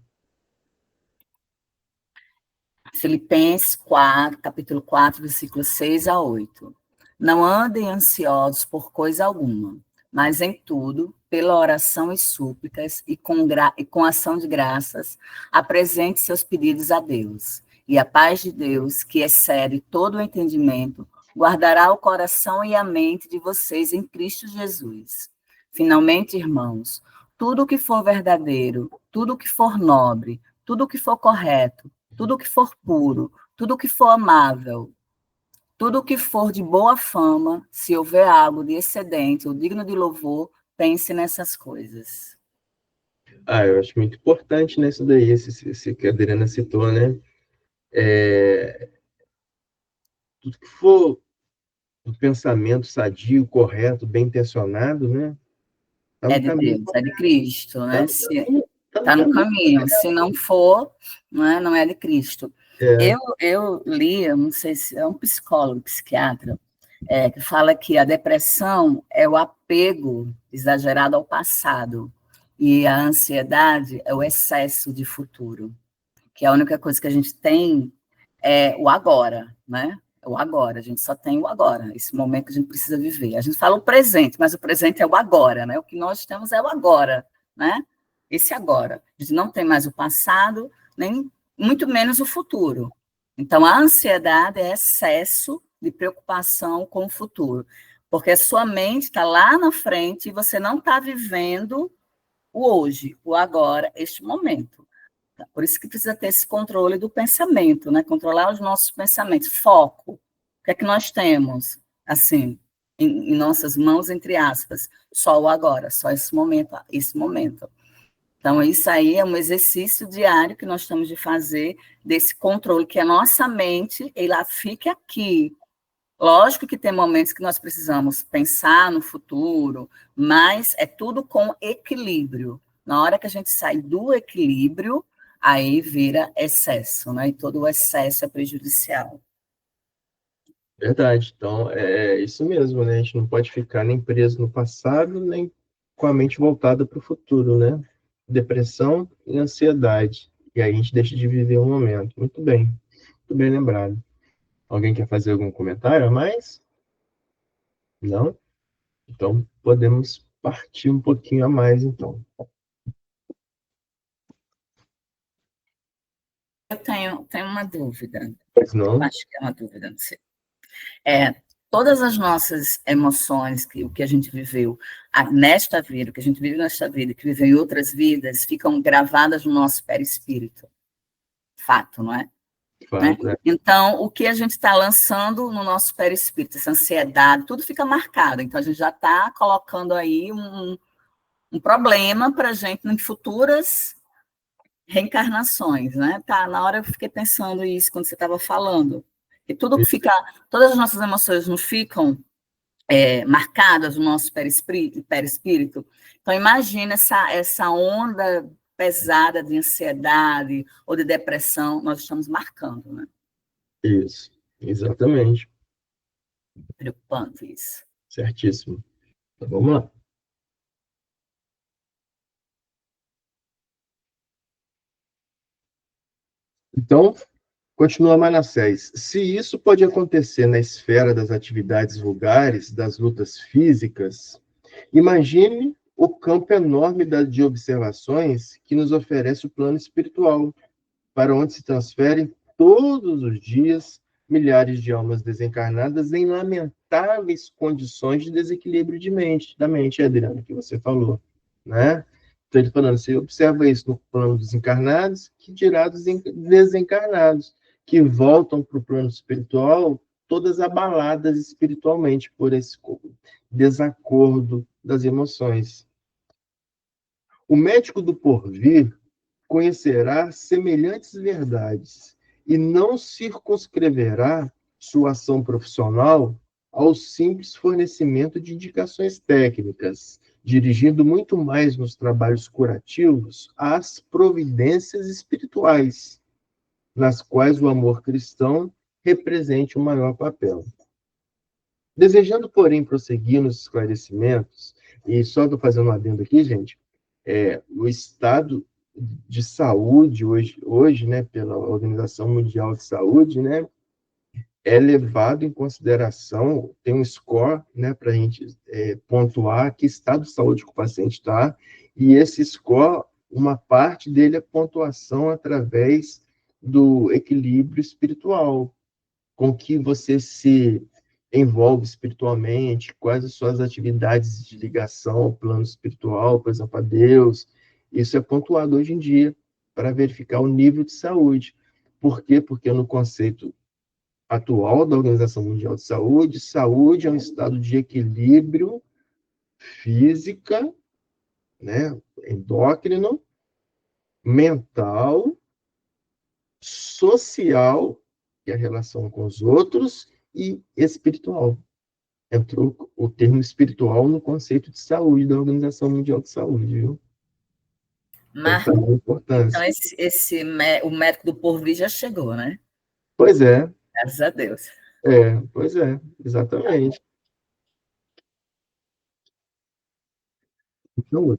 Filipenses 4, capítulo 4, versículos 6 a 8. Não andem ansiosos por coisa alguma, mas em tudo, pela oração e súplicas e com ação de graças, apresente seus pedidos a Deus. E a paz de Deus, que excede todo o entendimento, guardará o coração e a mente de vocês em Cristo Jesus. Finalmente, irmãos, tudo o que for verdadeiro, tudo o que for nobre, tudo o que for correto, tudo o que for puro, tudo o que for amável, tudo o que for de boa fama, se houver algo de excedente ou digno de louvor, pense nessas coisas. Eu acho muito importante nisso daí, esse que a Adriana citou, né? Tudo que for um pensamento sadio, correto, bem intencionado, né? Está É no de caminho, Deus, é de Cristo, está né? no caminho, tá no Está no caminho. caminho. Se não for, não é de Cristo. É, Eu li, eu não sei se é um psicólogo, psiquiatra, que fala que a depressão é o apego exagerado ao passado e a ansiedade é o excesso de futuro, que a única coisa que a gente tem é o agora, né? O agora, a gente só tem o agora, esse momento que a gente precisa viver. A gente fala o presente, mas o presente é o agora, né? O que nós temos é o agora, né? Esse agora. A gente não tem mais o passado, nem muito menos o futuro. Então, a ansiedade é excesso de preocupação com o futuro, porque a sua mente está lá na frente e você não está vivendo o hoje, o agora, este momento. Por isso que precisa ter esse controle do pensamento, né? Controlar os nossos pensamentos, foco. O que é que nós temos, assim, em nossas mãos, entre aspas? Só o agora, só esse momento, esse momento. Então, isso aí é um exercício diário que nós temos de fazer desse controle, que a nossa mente, ela fique aqui. Lógico que tem momentos que nós precisamos pensar no futuro, mas é tudo com equilíbrio. Na hora que a gente sai do equilíbrio, aí vira excesso, né? E todo o excesso é prejudicial. verdade. Então, é isso mesmo, né? A gente não pode ficar nem preso no passado, nem com a mente voltada para o futuro, né? Depressão e ansiedade. E aí a gente deixa de viver o momento. Muito bem lembrado. Alguém quer fazer algum comentário a mais? Não? Então, podemos partir um pouquinho a mais, então. Eu tenho uma dúvida, Pois não? acho que é uma dúvida, não sei. Todas as nossas emoções, o que a gente viveu nesta vida, o que a gente vive nesta vida, que viveu em outras vidas, ficam gravadas no nosso perispírito. Fato, não é? Né? Fato, é. Então, o que a gente está lançando no nosso perispírito, essa ansiedade, tudo fica marcado. Então, a gente já está colocando aí um problema para a gente em futuras reencarnações, né? Tá, na hora eu fiquei pensando isso quando você estava falando. E tudo que fica, todas as nossas emoções não ficam marcadas no nosso perispírito. Então, imagina essa onda pesada de ansiedade ou de depressão, nós estamos marcando, né? Isso, exatamente. Preocupante isso. Certíssimo. Então, vamos lá. Então, continua Manassés. Se isso pode acontecer na esfera das atividades vulgares, das lutas físicas, imagine o campo enorme de observações que nos oferece o plano espiritual, para onde se transferem todos os dias milhares de almas desencarnadas em lamentáveis condições de desequilíbrio da mente, Adriano, que você falou, né? Então, ele falando, você observa isso no plano dos encarnados, que dirá dos desencarnados, que voltam para o plano espiritual todas abaladas espiritualmente por esse desacordo das emoções. O médico do porvir conhecerá semelhantes verdades e não circunscreverá sua ação profissional ao simples fornecimento de indicações técnicas, dirigindo muito mais nos trabalhos curativos às providências espirituais, nas quais o amor cristão represente o maior papel. Desejando, porém, prosseguir nos esclarecimentos, e só estou fazendo um adendo aqui, gente, o estado de saúde hoje, né, pela Organização Mundial de Saúde, né, é levado em consideração, tem um score, né, para a gente pontuar que estado de saúde que o paciente está, e esse score, uma parte dele é pontuação através do equilíbrio espiritual, com que você se envolve espiritualmente, quais as suas atividades de ligação ao plano espiritual, por exemplo, a Deus. Isso é pontuado hoje em dia para verificar o nível de saúde. Por quê? Porque no conceito atual da Organização Mundial de Saúde, saúde é um estado de equilíbrio física, né, endócrino, mental, social, que é a relação com os outros, e espiritual. Entrou o termo espiritual no conceito de saúde da Organização Mundial de Saúde, viu? Marco, Então, importância. então o médico do porvir já chegou, né? Pois é, Graças a Deus. pois é, exatamente. Então,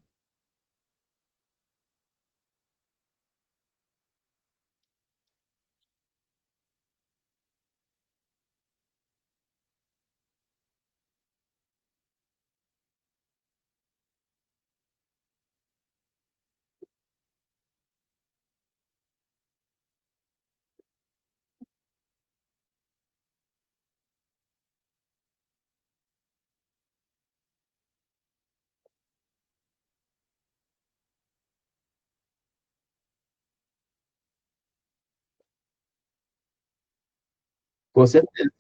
com certeza,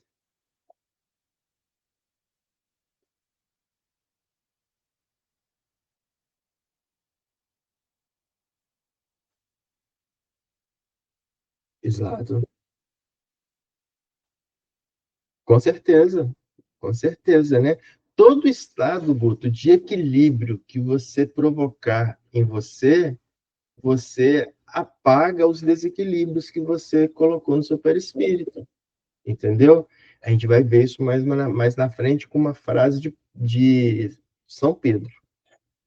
exato. Com certeza, né? Todo estado, Guto, de equilíbrio que você provocar em você, você apaga os desequilíbrios que você colocou no seu perispírito, entendeu? A gente vai ver isso mais na frente com uma frase de São Pedro.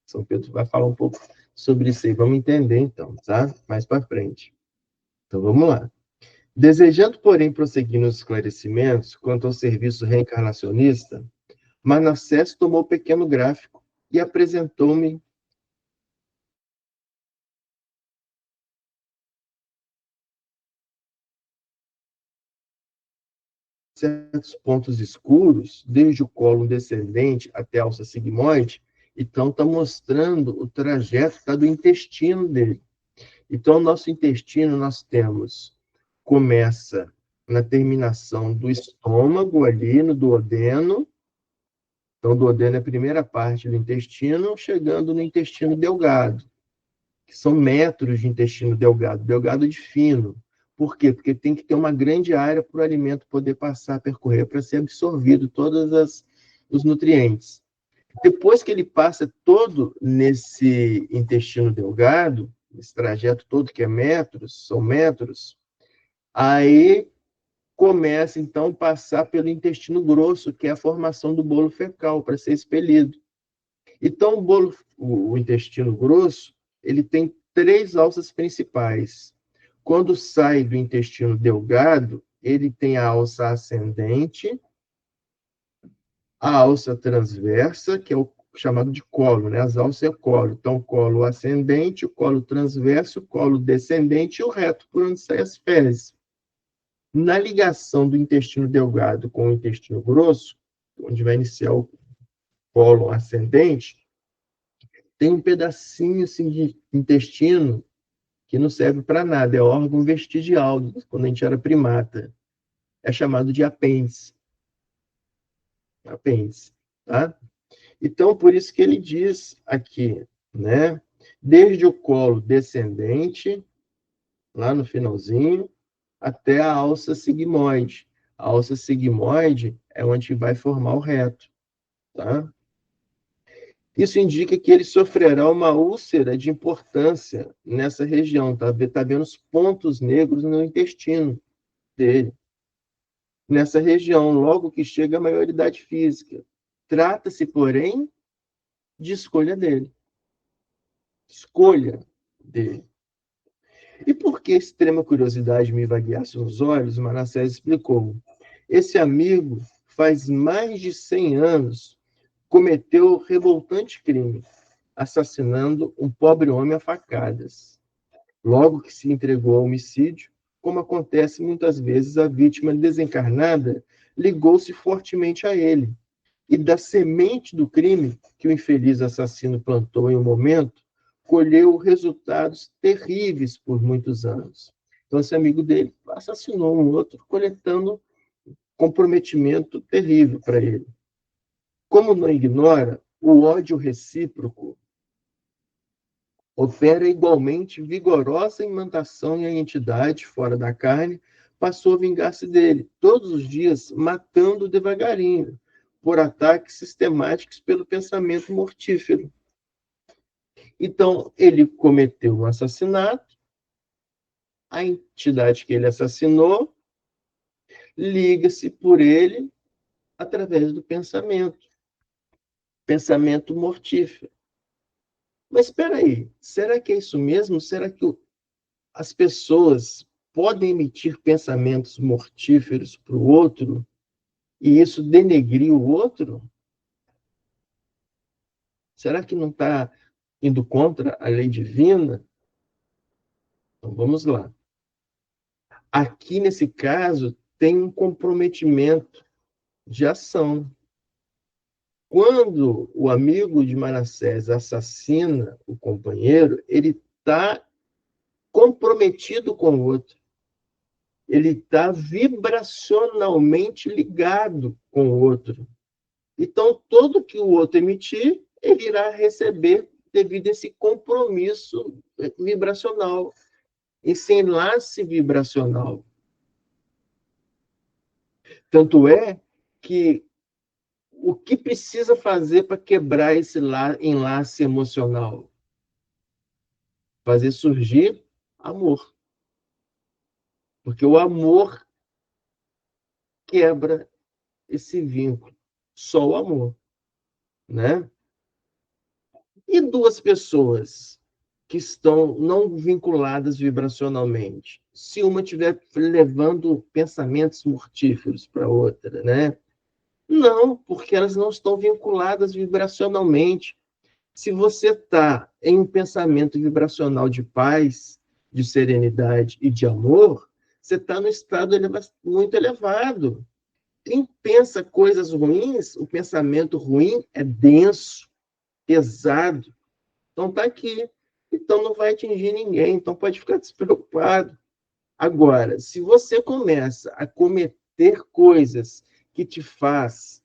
São Pedro vai falar um pouco sobre isso aí. Vamos entender, então, tá? Mais para frente. Então, vamos lá. Desejando, porém, prosseguir nos esclarecimentos quanto ao serviço reencarnacionista, Manassés tomou o pequeno gráfico e apresentou-me certos pontos escuros, desde o colo descendente até a alça sigmoide. Então, está mostrando o trajeto do intestino dele. Então, o nosso intestino, nós temos, começa na terminação do estômago, ali no duodeno. Então, o duodeno é a primeira parte do intestino, chegando no intestino delgado, que são metros de intestino delgado, delgado de fino. Por quê? Porque tem que ter uma grande área para o alimento poder passar, percorrer, para ser absorvido todos os nutrientes. Depois que ele passa todo nesse intestino delgado, esse trajeto todo que é metros, são metros, aí começa, então, a passar pelo intestino grosso, que é a formação do bolo fecal, para ser expelido. Então, o intestino grosso, ele tem três alças principais. Quando sai do intestino delgado, ele tem a alça ascendente, a alça transversa, que é o chamado de colo, né? As alças é o colo. Então, o colo ascendente, o colo transverso, o colo descendente e o reto, por onde saem as fezes. Na ligação do intestino delgado com o intestino grosso, onde vai iniciar o cólon ascendente, tem um pedacinho assim, de intestino que não serve para nada, é órgão vestigial, quando a gente era primata. É chamado de apêndice. Apêndice, tá? Então, por isso que ele diz aqui, né? Desde o colo descendente, lá no finalzinho, até a alça sigmoide. A alça sigmoide é onde vai formar o reto, tá? Isso indica que ele sofrerá uma úlcera de importância nessa região, tá? Tá vendo os pontos negros no intestino dele, nessa região, logo que chega a maioridade física. Trata-se, porém, de escolha dele. Escolha dele. E por que extrema curiosidade me vagueasse nos olhos, Manassés explicou. Esse amigo, faz mais de 100 anos, cometeu revoltante crime, assassinando um pobre homem a facadas. Logo que se entregou ao homicídio, como acontece muitas vezes, a vítima desencarnada ligou-se fortemente a ele. E da semente do crime que o infeliz assassino plantou em um momento, colheu resultados terríveis por muitos anos. Então, esse amigo dele assassinou um outro, coletando comprometimento terrível para ele. Como não ignora, o ódio recíproco opera igualmente vigorosa imantação e a entidade, fora da carne, passou a vingar-se dele, todos os dias, matando devagarinho, por ataques sistemáticos pelo pensamento mortífero. Então, ele cometeu um assassinato, a entidade que ele assassinou liga-se por ele através do pensamento mortífero. Mas espera aí, será que é isso mesmo? Será que as pessoas podem emitir pensamentos mortíferos para o outro e isso denegrir o outro? Será que não está indo contra a lei divina? Então vamos lá. Aqui, nesse caso, tem um comprometimento de ação. Quando o amigo de Manassés assassina o companheiro, ele está comprometido com o outro. Ele está vibracionalmente ligado com o outro. Então, tudo que o outro emitir, ele irá receber devido a esse compromisso vibracional, esse enlace vibracional. Tanto é que o que precisa fazer para quebrar esse enlace emocional? Fazer surgir amor. Porque o amor quebra esse vínculo. Só o amor, né? E duas pessoas que estão não vinculadas vibracionalmente, se uma estiver levando pensamentos mortíferos para outra, né? Não, porque elas não estão vinculadas vibracionalmente. Se você está em um pensamento vibracional de paz, de serenidade e de amor, você está no estado muito elevado. Quem pensa coisas ruins, o pensamento ruim é denso, pesado. Então está aqui. Então não vai atingir ninguém. Então pode ficar despreocupado. Agora, se você começa a cometer coisas que te faz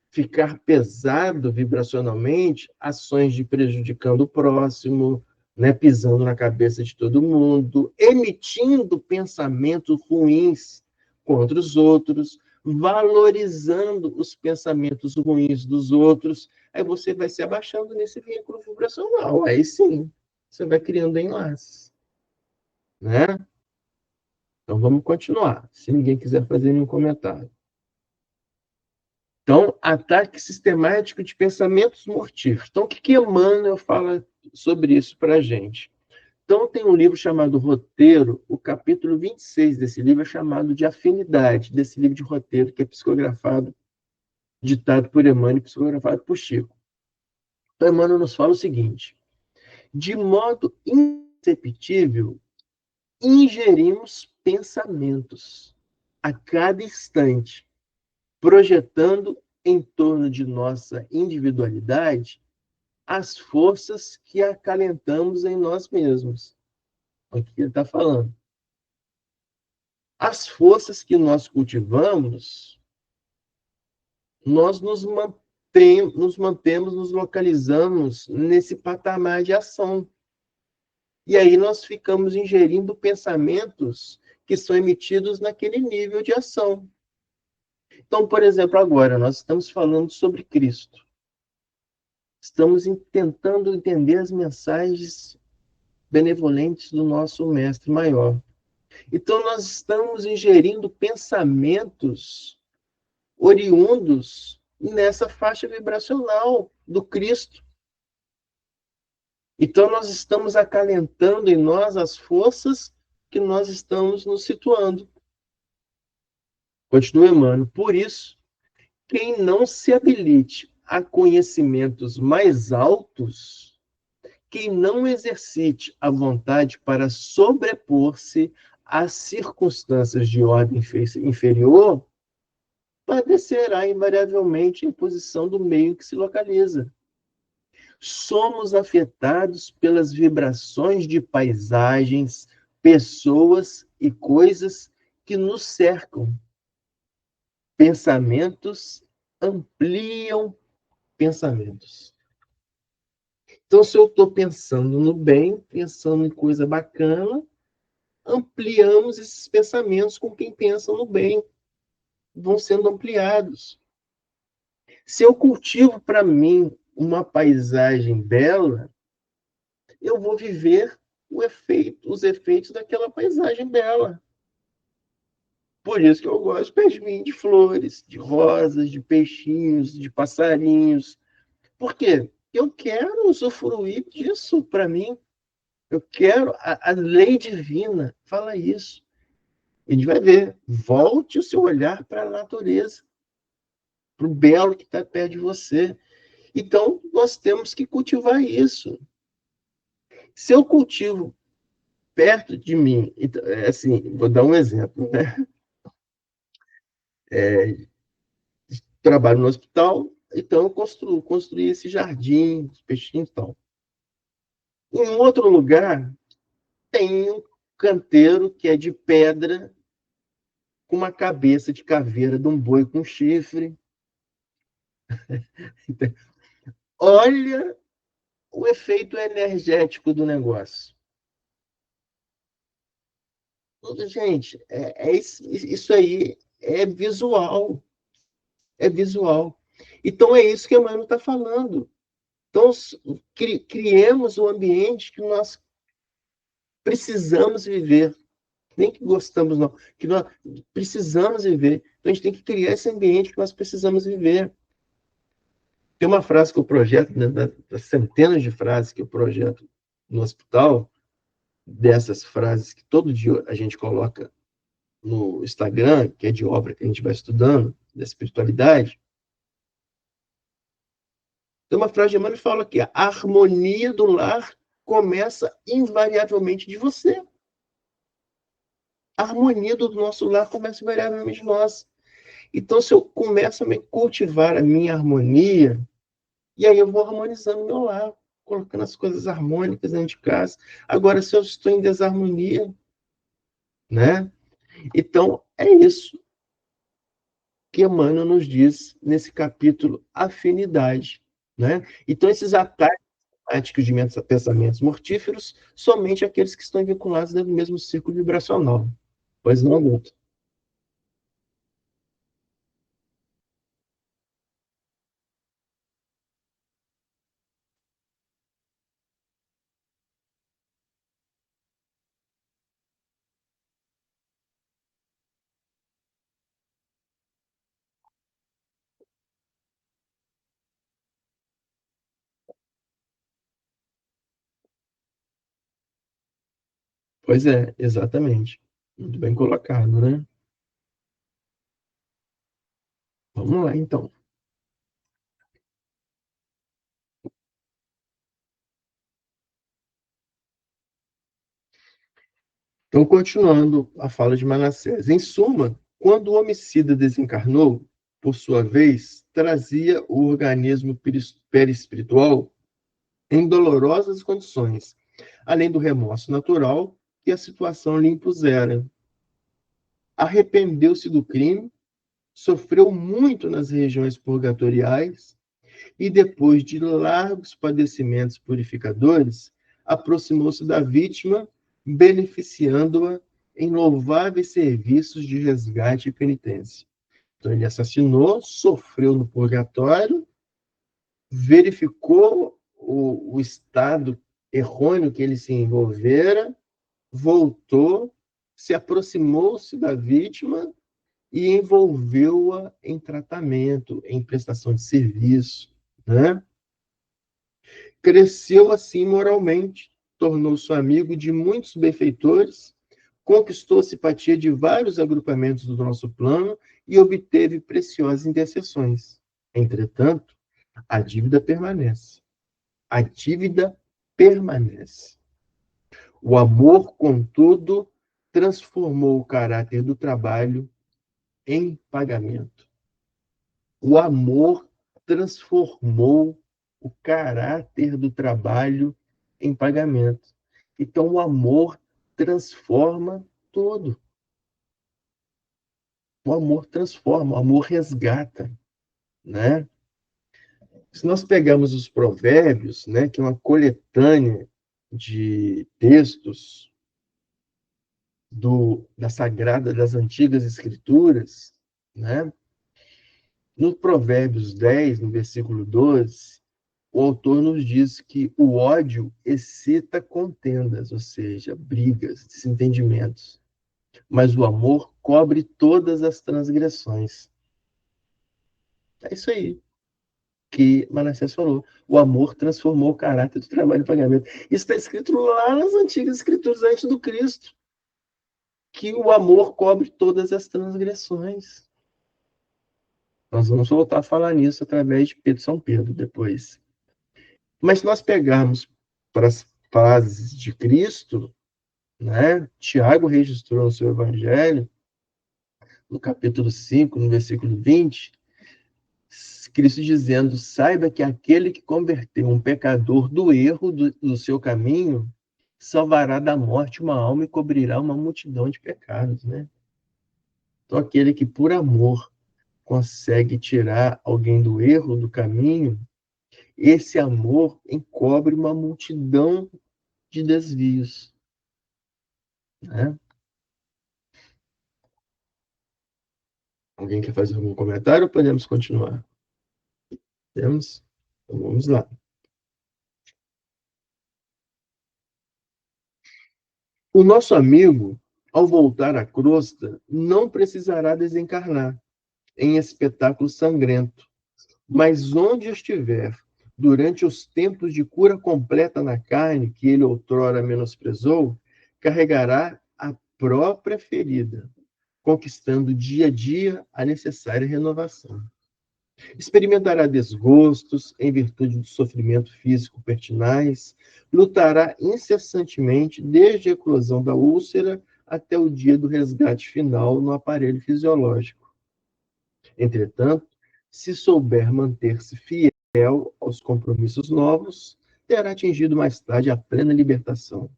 ficar pesado vibracionalmente, ações de prejudicando o próximo, né, pisando na cabeça de todo mundo, emitindo pensamentos ruins contra os outros, valorizando os pensamentos ruins dos outros, aí você vai se abaixando nesse vínculo vibracional. Aí sim, você vai criando enlaces, né? Então vamos continuar, se ninguém quiser fazer nenhum comentário. Então, ataque sistemático de pensamentos mortíferos. Então, o que Emmanuel fala sobre isso para a gente? Então, tem um livro chamado Roteiro, o capítulo 26 desse livro é chamado de Afinidade, desse livro de roteiro, que é psicografado, ditado por Emmanuel e psicografado por Chico. Então, Emmanuel nos fala o seguinte: de modo imperceptível, ingerimos pensamentos. a cada instante, projetando em torno de nossa individualidade as forças que acalentamos em nós mesmos. É o que ele está falando. As forças que nós cultivamos, nós nos localizamos nesse patamar de ação. E aí nós ficamos ingerindo pensamentos que são emitidos naquele nível de ação. Então, por exemplo, agora nós estamos falando sobre Cristo. Estamos tentando entender as mensagens benevolentes do nosso Mestre Maior. Então, nós estamos ingerindo pensamentos oriundos nessa faixa vibracional do Cristo. Então, nós estamos acalentando em nós as forças que nós estamos nos situando. Continua Emmanuel. Por isso, quem não se habilite a conhecimentos mais altos, quem não exercite a vontade para sobrepor-se às circunstâncias de ordem inferior, padecerá invariavelmente em posição do meio que se localiza. Somos afetados pelas vibrações de paisagens, pessoas e coisas que nos cercam. Pensamentos ampliam pensamentos. Então, se eu estou pensando no bem, pensando em coisa bacana, ampliamos esses pensamentos com quem pensa no bem. Vão sendo ampliados. Se eu cultivo para mim uma paisagem bela, eu vou viver os efeitos daquela paisagem bela. Por isso que eu gosto de flores, de rosas, de peixinhos, de passarinhos. Por quê? Eu quero usufruir disso para mim. Eu quero, a lei divina fala isso. A gente vai ver, volte o seu olhar para a natureza, para o belo que está perto de você. Então, nós temos que cultivar isso. Se eu cultivo perto de mim, assim, vou dar um exemplo, né? Trabalho no hospital, então eu construí esse jardim, esse peixinho e tal. Em outro lugar, tem um canteiro que é de pedra, com uma cabeça de caveira de um boi com chifre. Olha o efeito energético do negócio. Gente, isso aí é visual. É visual. Então, é isso que a Mano está falando. Então, criemos o ambiente que nós precisamos viver. Nem que gostamos, não. Que nós precisamos viver. Então, a gente tem que criar esse ambiente que nós precisamos viver. Tem uma frase que eu projeto, né, das centenas de frases que eu projeto no hospital, dessas frases que todo dia a gente coloca no Instagram, que é de obra que a gente vai estudando, da espiritualidade. Tem uma frase de Emmanuel que fala que a harmonia do lar começa invariavelmente de você. A harmonia do nosso lar começa invariavelmente de nós. Então, se eu começo a cultivar a minha harmonia, e aí eu vou harmonizando o meu lar, colocando as coisas harmônicas dentro de casa. Agora, se eu estou em desarmonia, né? Então, é isso que Emmanuel nos diz nesse capítulo Afinidade, né? Então, esses ataques práticos de pensamentos mortíferos, somente aqueles que estão vinculados dentro do mesmo círculo vibracional. Pois não, Guto? Pois é, exatamente. Muito bem colocado, né? Vamos lá, então. Então, continuando a fala de Manassés. Em suma, Quando o homicida desencarnou, por sua vez, trazia o organismo perispiritual em dolorosas condições, além do remorso natural que a situação lhe impusera. Arrependeu-se do crime, sofreu muito nas regiões purgatoriais e, depois de largos padecimentos purificadores, aproximou-se da vítima, beneficiando-a em louváveis serviços de resgate e penitência. Então, ele assassinou, sofreu no purgatório, verificou o estado errôneo que ele se envolvera, voltou, se aproximou-se da vítima e envolveu-a em tratamento, em prestação de serviço, né? Cresceu assim moralmente, tornou-se amigo de muitos benfeitores, conquistou a simpatia de vários agrupamentos do nosso plano e obteve preciosas intercessões. Entretanto, a dívida permanece. A dívida permanece. O amor, contudo, transformou o caráter do trabalho em pagamento. O amor transformou o caráter do trabalho em pagamento. Então, o amor transforma tudo. O amor transforma, o amor resgata, né? Se nós pegamos os provérbios, né, que é uma coletânea de textos das antigas escrituras, né? No Provérbios 10, no versículo 12, o autor nos diz que o ódio excita contendas, ou seja, brigas, desentendimentos, mas o amor cobre todas as transgressões. É isso aí que Manassés falou. O amor transformou o caráter do trabalho e pagamento. Isso está escrito lá nas antigas escrituras antes do Cristo, que o amor cobre todas as transgressões. Nós vamos voltar a falar nisso através de São Pedro depois. Mas se nós pegarmos para as fases de Cristo, né, Tiago registrou no seu Evangelho, no capítulo 5, no versículo 20, Cristo dizendo: saiba que aquele que converteu um pecador do erro do seu caminho salvará da morte uma alma e cobrirá uma multidão de pecados, né? Então, aquele que por amor consegue tirar alguém do erro do caminho, esse amor encobre uma multidão de desvios, né? Alguém quer fazer algum comentário ou podemos continuar? Temos? Então vamos lá. O nosso amigo, ao voltar à crosta, não precisará desencarnar em espetáculo sangrento, mas onde estiver, durante os tempos de cura completa na carne que ele outrora menosprezou, carregará a própria ferida, conquistando dia a dia a necessária renovação. Experimentará desgostos em virtude do sofrimento físico pertinaz, lutará incessantemente desde a eclosão da úlcera até o dia do resgate final no aparelho fisiológico. Entretanto, se souber manter-se fiel aos compromissos novos, terá atingido mais tarde a plena libertação.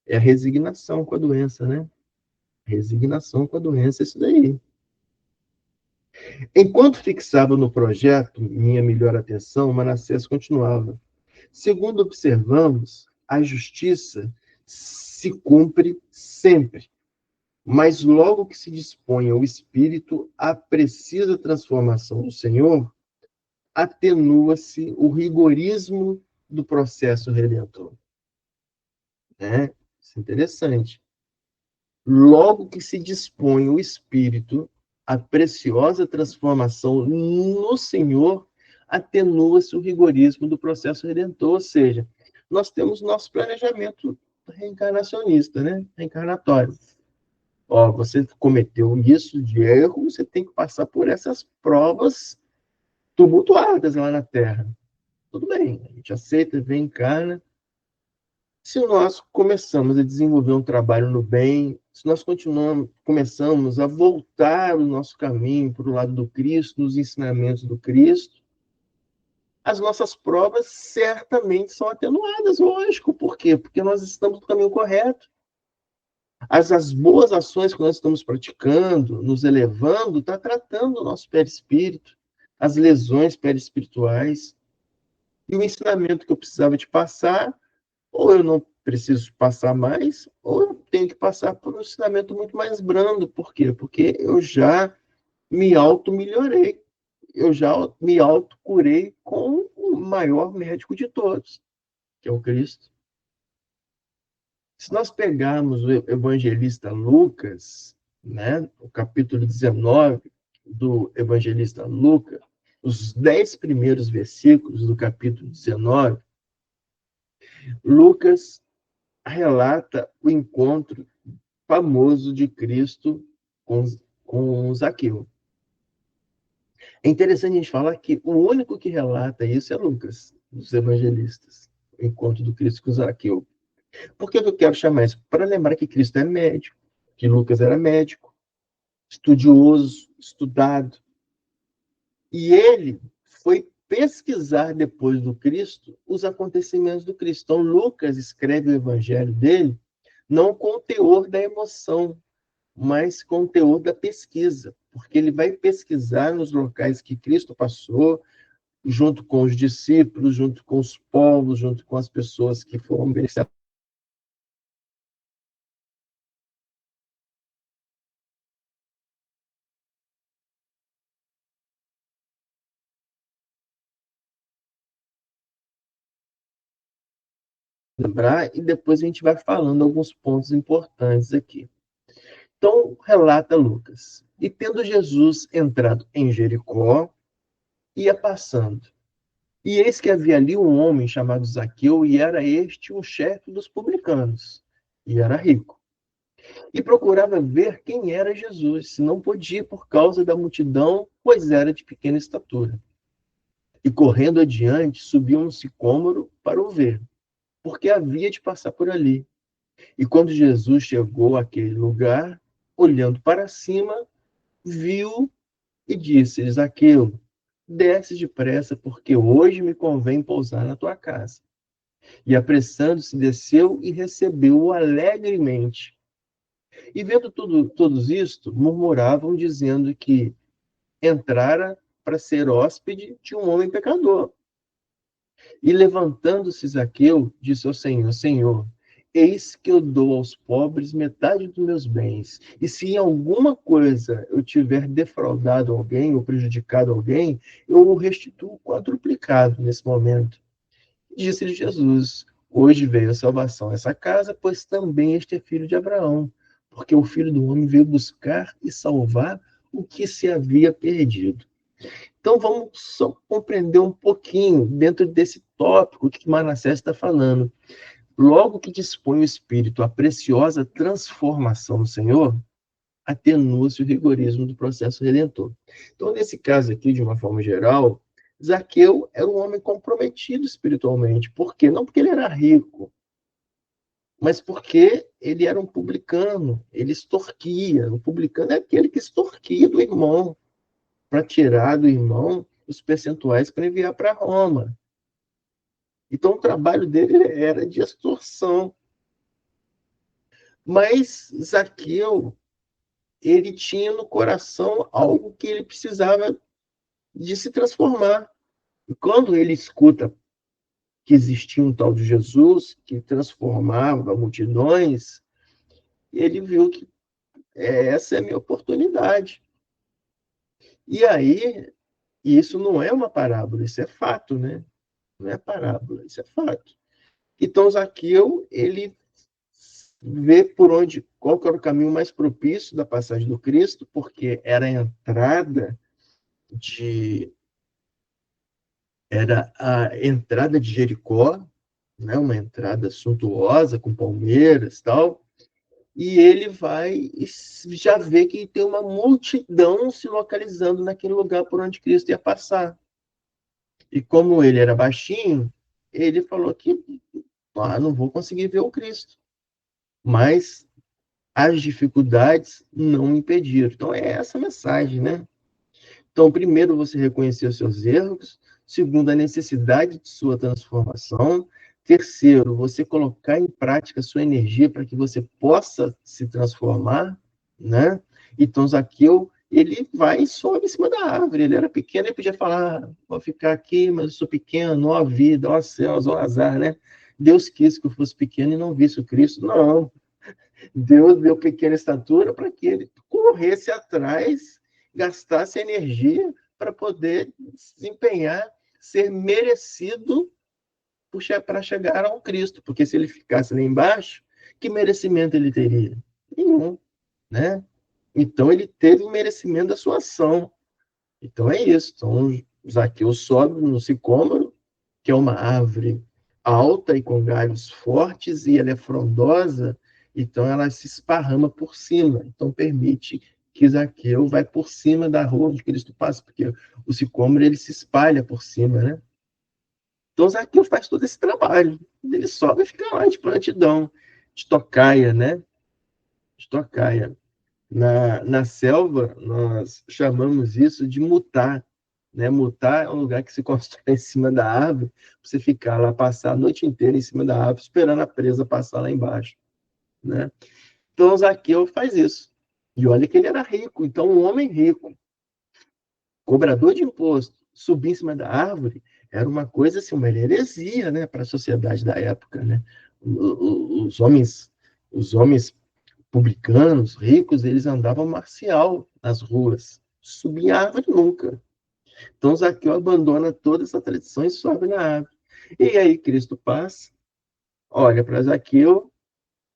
É a resignação com a doença, né? Resignação com a doença, é isso daí. Enquanto fixava no projeto minha melhor atenção, Manassés continuava. Segundo observamos, a justiça se cumpre sempre, mas logo que se dispõe o espírito à precisa transformação do Senhor, atenua-se o rigorismo do processo redentor. Né? Isso é interessante. Logo que se dispõe o espírito à preciosa transformação no Senhor, atenua-se o rigorismo do processo redentor, ou seja, nós temos nosso planejamento reencarnacionista, né? Reencarnatório. Ó, você cometeu isso de erro, você tem que passar por essas provas tumultuadas lá na Terra. Tudo bem, a gente aceita, reencarna. Se nós começamos a desenvolver um trabalho no bem, se nós começamos a voltar o nosso caminho para o lado do Cristo, nos ensinamentos do Cristo, as nossas provas certamente são atenuadas, lógico. Por quê? Porque nós estamos no caminho correto. As boas ações que nós estamos praticando, nos elevando, está tratando o nosso perispírito, as lesões perispirituais. E o ensinamento que eu precisava te passar, ou eu não preciso passar mais, ou eu tenho que passar por um ensinamento muito mais brando. Por quê? Porque eu já me auto-melhorei. Eu já me auto-curei com o maior médico de todos, que é o Cristo. Se nós pegarmos o evangelista Lucas, né, o capítulo 19 do evangelista Lucas, os 10 primeiros versículos do capítulo 19, Lucas relata o encontro famoso de Cristo com Zaqueu. É interessante a gente falar que o único que relata isso é Lucas, dos evangelistas, o encontro do Cristo com Zaqueu. Por que eu quero chamar isso? Para lembrar que Cristo é médico, que Lucas era médico, estudioso, estudado. E ele foi pesquisar depois do Cristo os acontecimentos do Cristo. Então, Lucas escreve o evangelho dele não com o teor da emoção, mas com o teor da pesquisa, porque ele vai pesquisar nos locais que Cristo passou, junto com os discípulos, junto com os povos, junto com as pessoas que foram beneficiadas. Lembrar, e depois a gente vai falando alguns pontos importantes aqui. Então, relata Lucas. E tendo Jesus entrado em Jericó, ia passando. E eis que havia ali um homem chamado Zaqueu, e era este um chefe dos publicanos, e era rico. E procurava ver quem era Jesus, se não podia por causa da multidão, pois era de pequena estatura. E correndo adiante, subiu um sicômoro para o ver, porque havia de passar por ali. E quando Jesus chegou àquele lugar, olhando para cima, viu e disse: Zaqueu, desce depressa, porque hoje me convém pousar na tua casa. E apressando-se, desceu e recebeu-o alegremente. E vendo todos isto, murmuravam, dizendo que entrara para ser hóspede de um homem pecador. E levantando-se Zaqueu, disse ao Senhor: Senhor, eis que eu dou aos pobres metade dos meus bens. E se em alguma coisa eu tiver defraudado alguém ou prejudicado alguém, eu o restituo quadruplicado nesse momento. Disse-lhe Jesus: Hoje veio a salvação a essa casa, pois também este é filho de Abraão, porque o Filho do Homem veio buscar e salvar o que se havia perdido. Então, vamos só compreender um pouquinho dentro desse tópico que Manassés está falando. Logo que dispõe o Espírito a preciosa transformação do Senhor, atenua-se o rigorismo do processo redentor. Então, nesse caso aqui, de uma forma geral, Zaqueu era um homem comprometido espiritualmente. Por quê? Não porque ele era rico, mas porque ele era um publicano, ele extorquia. O publicano é aquele que extorquia do irmão, para tirar do irmão os percentuais para enviar para Roma. Então, o trabalho dele era de extorsão. Mas Zaqueu, ele tinha no coração algo que ele precisava de se transformar. E quando ele escuta que existia um tal de Jesus, que transformava multidões, ele viu que essa é a minha oportunidade. E aí, isso não é uma parábola, isso é fato, né? Não é parábola, isso é fato. Então, Zaqueu, ele vê qual que era o caminho mais propício da passagem do Cristo, porque era a entrada de Jericó, né? Uma entrada suntuosa, com palmeiras e tal, e ele vai e já vê que tem uma multidão se localizando naquele lugar por onde Cristo ia passar. E como ele era baixinho, ele falou que não vou conseguir ver o Cristo. Mas as dificuldades não me impediram. Então, é essa a mensagem, né? Então, primeiro, você reconhecer os seus erros. Segundo, a necessidade de sua transformação. Terceiro, você colocar em prática a sua energia para que você possa se transformar, né? Então, Zaqueu, ele vai e sobe em cima da árvore. Ele era pequeno, ele podia falar, vou ficar aqui, mas eu sou pequeno, ó a vida, ó céus, ó azar, né? Deus quis que eu fosse pequeno e não visse o Cristo. Não, Deus deu pequena estatura para que ele corresse atrás, gastasse energia para poder desempenhar, ser merecido para chegar ao Cristo. Porque se ele ficasse lá embaixo, que merecimento ele teria? Nenhum, né? Então ele teve o merecimento da sua ação. Então é isso. Então Zaqueu sobe no sicômoro, que é uma árvore alta e com galhos fortes, e ela é frondosa, então ela se esparrama por cima. Então permite que Zaqueu vai por cima da rua onde Cristo passa, porque o sicômoro ele se espalha por cima, né? Então Zaqueu faz todo esse trabalho. Ele sobe e fica lá de prontidão, de tocaia, né? De tocaia. Na selva, nós chamamos isso de mutar. Né? Mutar é um lugar que se constrói em cima da árvore, para você ficar lá, passar a noite inteira em cima da árvore, esperando a presa passar lá embaixo. Né? Então, Zaqueu faz isso. E olha que ele era rico. Então, um homem rico, cobrador de imposto, subir em cima da árvore, era uma coisa assim, uma heresia, né, para a sociedade da época. Né? Os homens publicanos, ricos, eles andavam marcial nas ruas. Subir em árvore nunca. Então, Zaqueu abandona toda essa tradição e sobe na árvore. E aí Cristo passa, olha para Zaqueu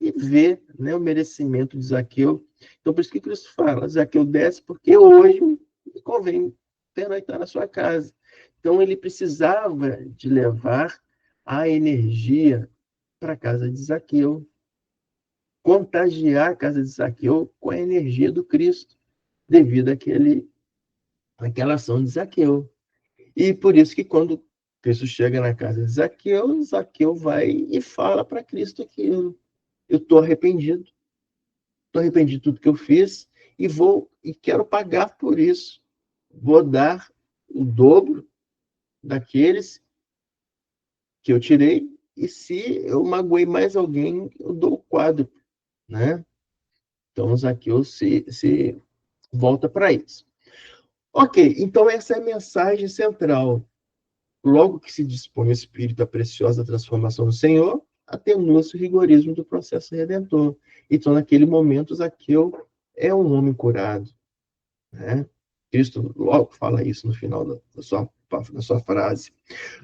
e vê, né, o merecimento de Zaqueu. Então, por isso que Cristo fala, Zaqueu desce porque hoje me convém pernoitar na sua casa. Então, ele precisava de levar a energia para a casa de Zaqueu, contagiar a casa de Zaqueu com a energia do Cristo, devido àquela ação de Zaqueu. E por isso que quando Cristo chega na casa de Zaqueu, Zaqueu vai e fala para Cristo aquilo. Eu estou arrependido de tudo que eu fiz e quero pagar por isso. Vou dar o dobro daqueles que eu tirei, e se eu magoei mais alguém, eu dou o quádruplo, né? Então, Zaqueu se volta para isso. Ok, então essa é a mensagem central. Logo que se dispõe o Espírito à preciosa transformação do Senhor, atenua-se o rigorismo do processo redentor. Então, naquele momento, Zaqueu é um homem curado. Né? Cristo logo fala isso no final da sua frase.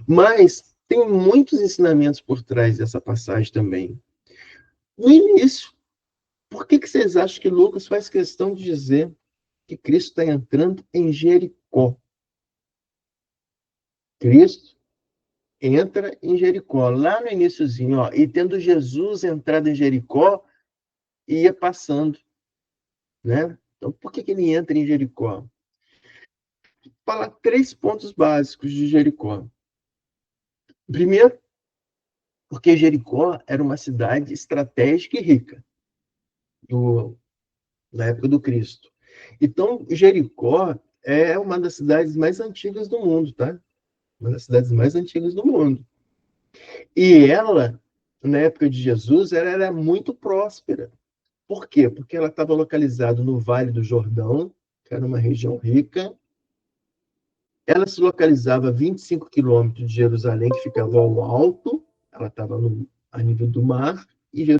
Mas tem muitos ensinamentos por trás dessa passagem também. No início, por que vocês acham que Lucas faz questão de dizer que Cristo está entrando em Jericó? Cristo entra em Jericó, lá no iniciozinho, ó, e tendo Jesus entrado em Jericó, ia passando, né? Então, por que ele entra em Jericó? Vou falar 3 pontos básicos de Jericó. Primeiro, porque Jericó era uma cidade estratégica e rica na época do Cristo. Então, Jericó é uma das cidades mais antigas do mundo, tá? Uma das cidades mais antigas do mundo. E ela, na época de Jesus, ela era muito próspera. Por quê? Porque ela estava localizada no Vale do Jordão, que era uma região rica. Ela se localizava a 25 quilômetros de Jerusalém, que ficava ao alto, ela estava a nível do mar, e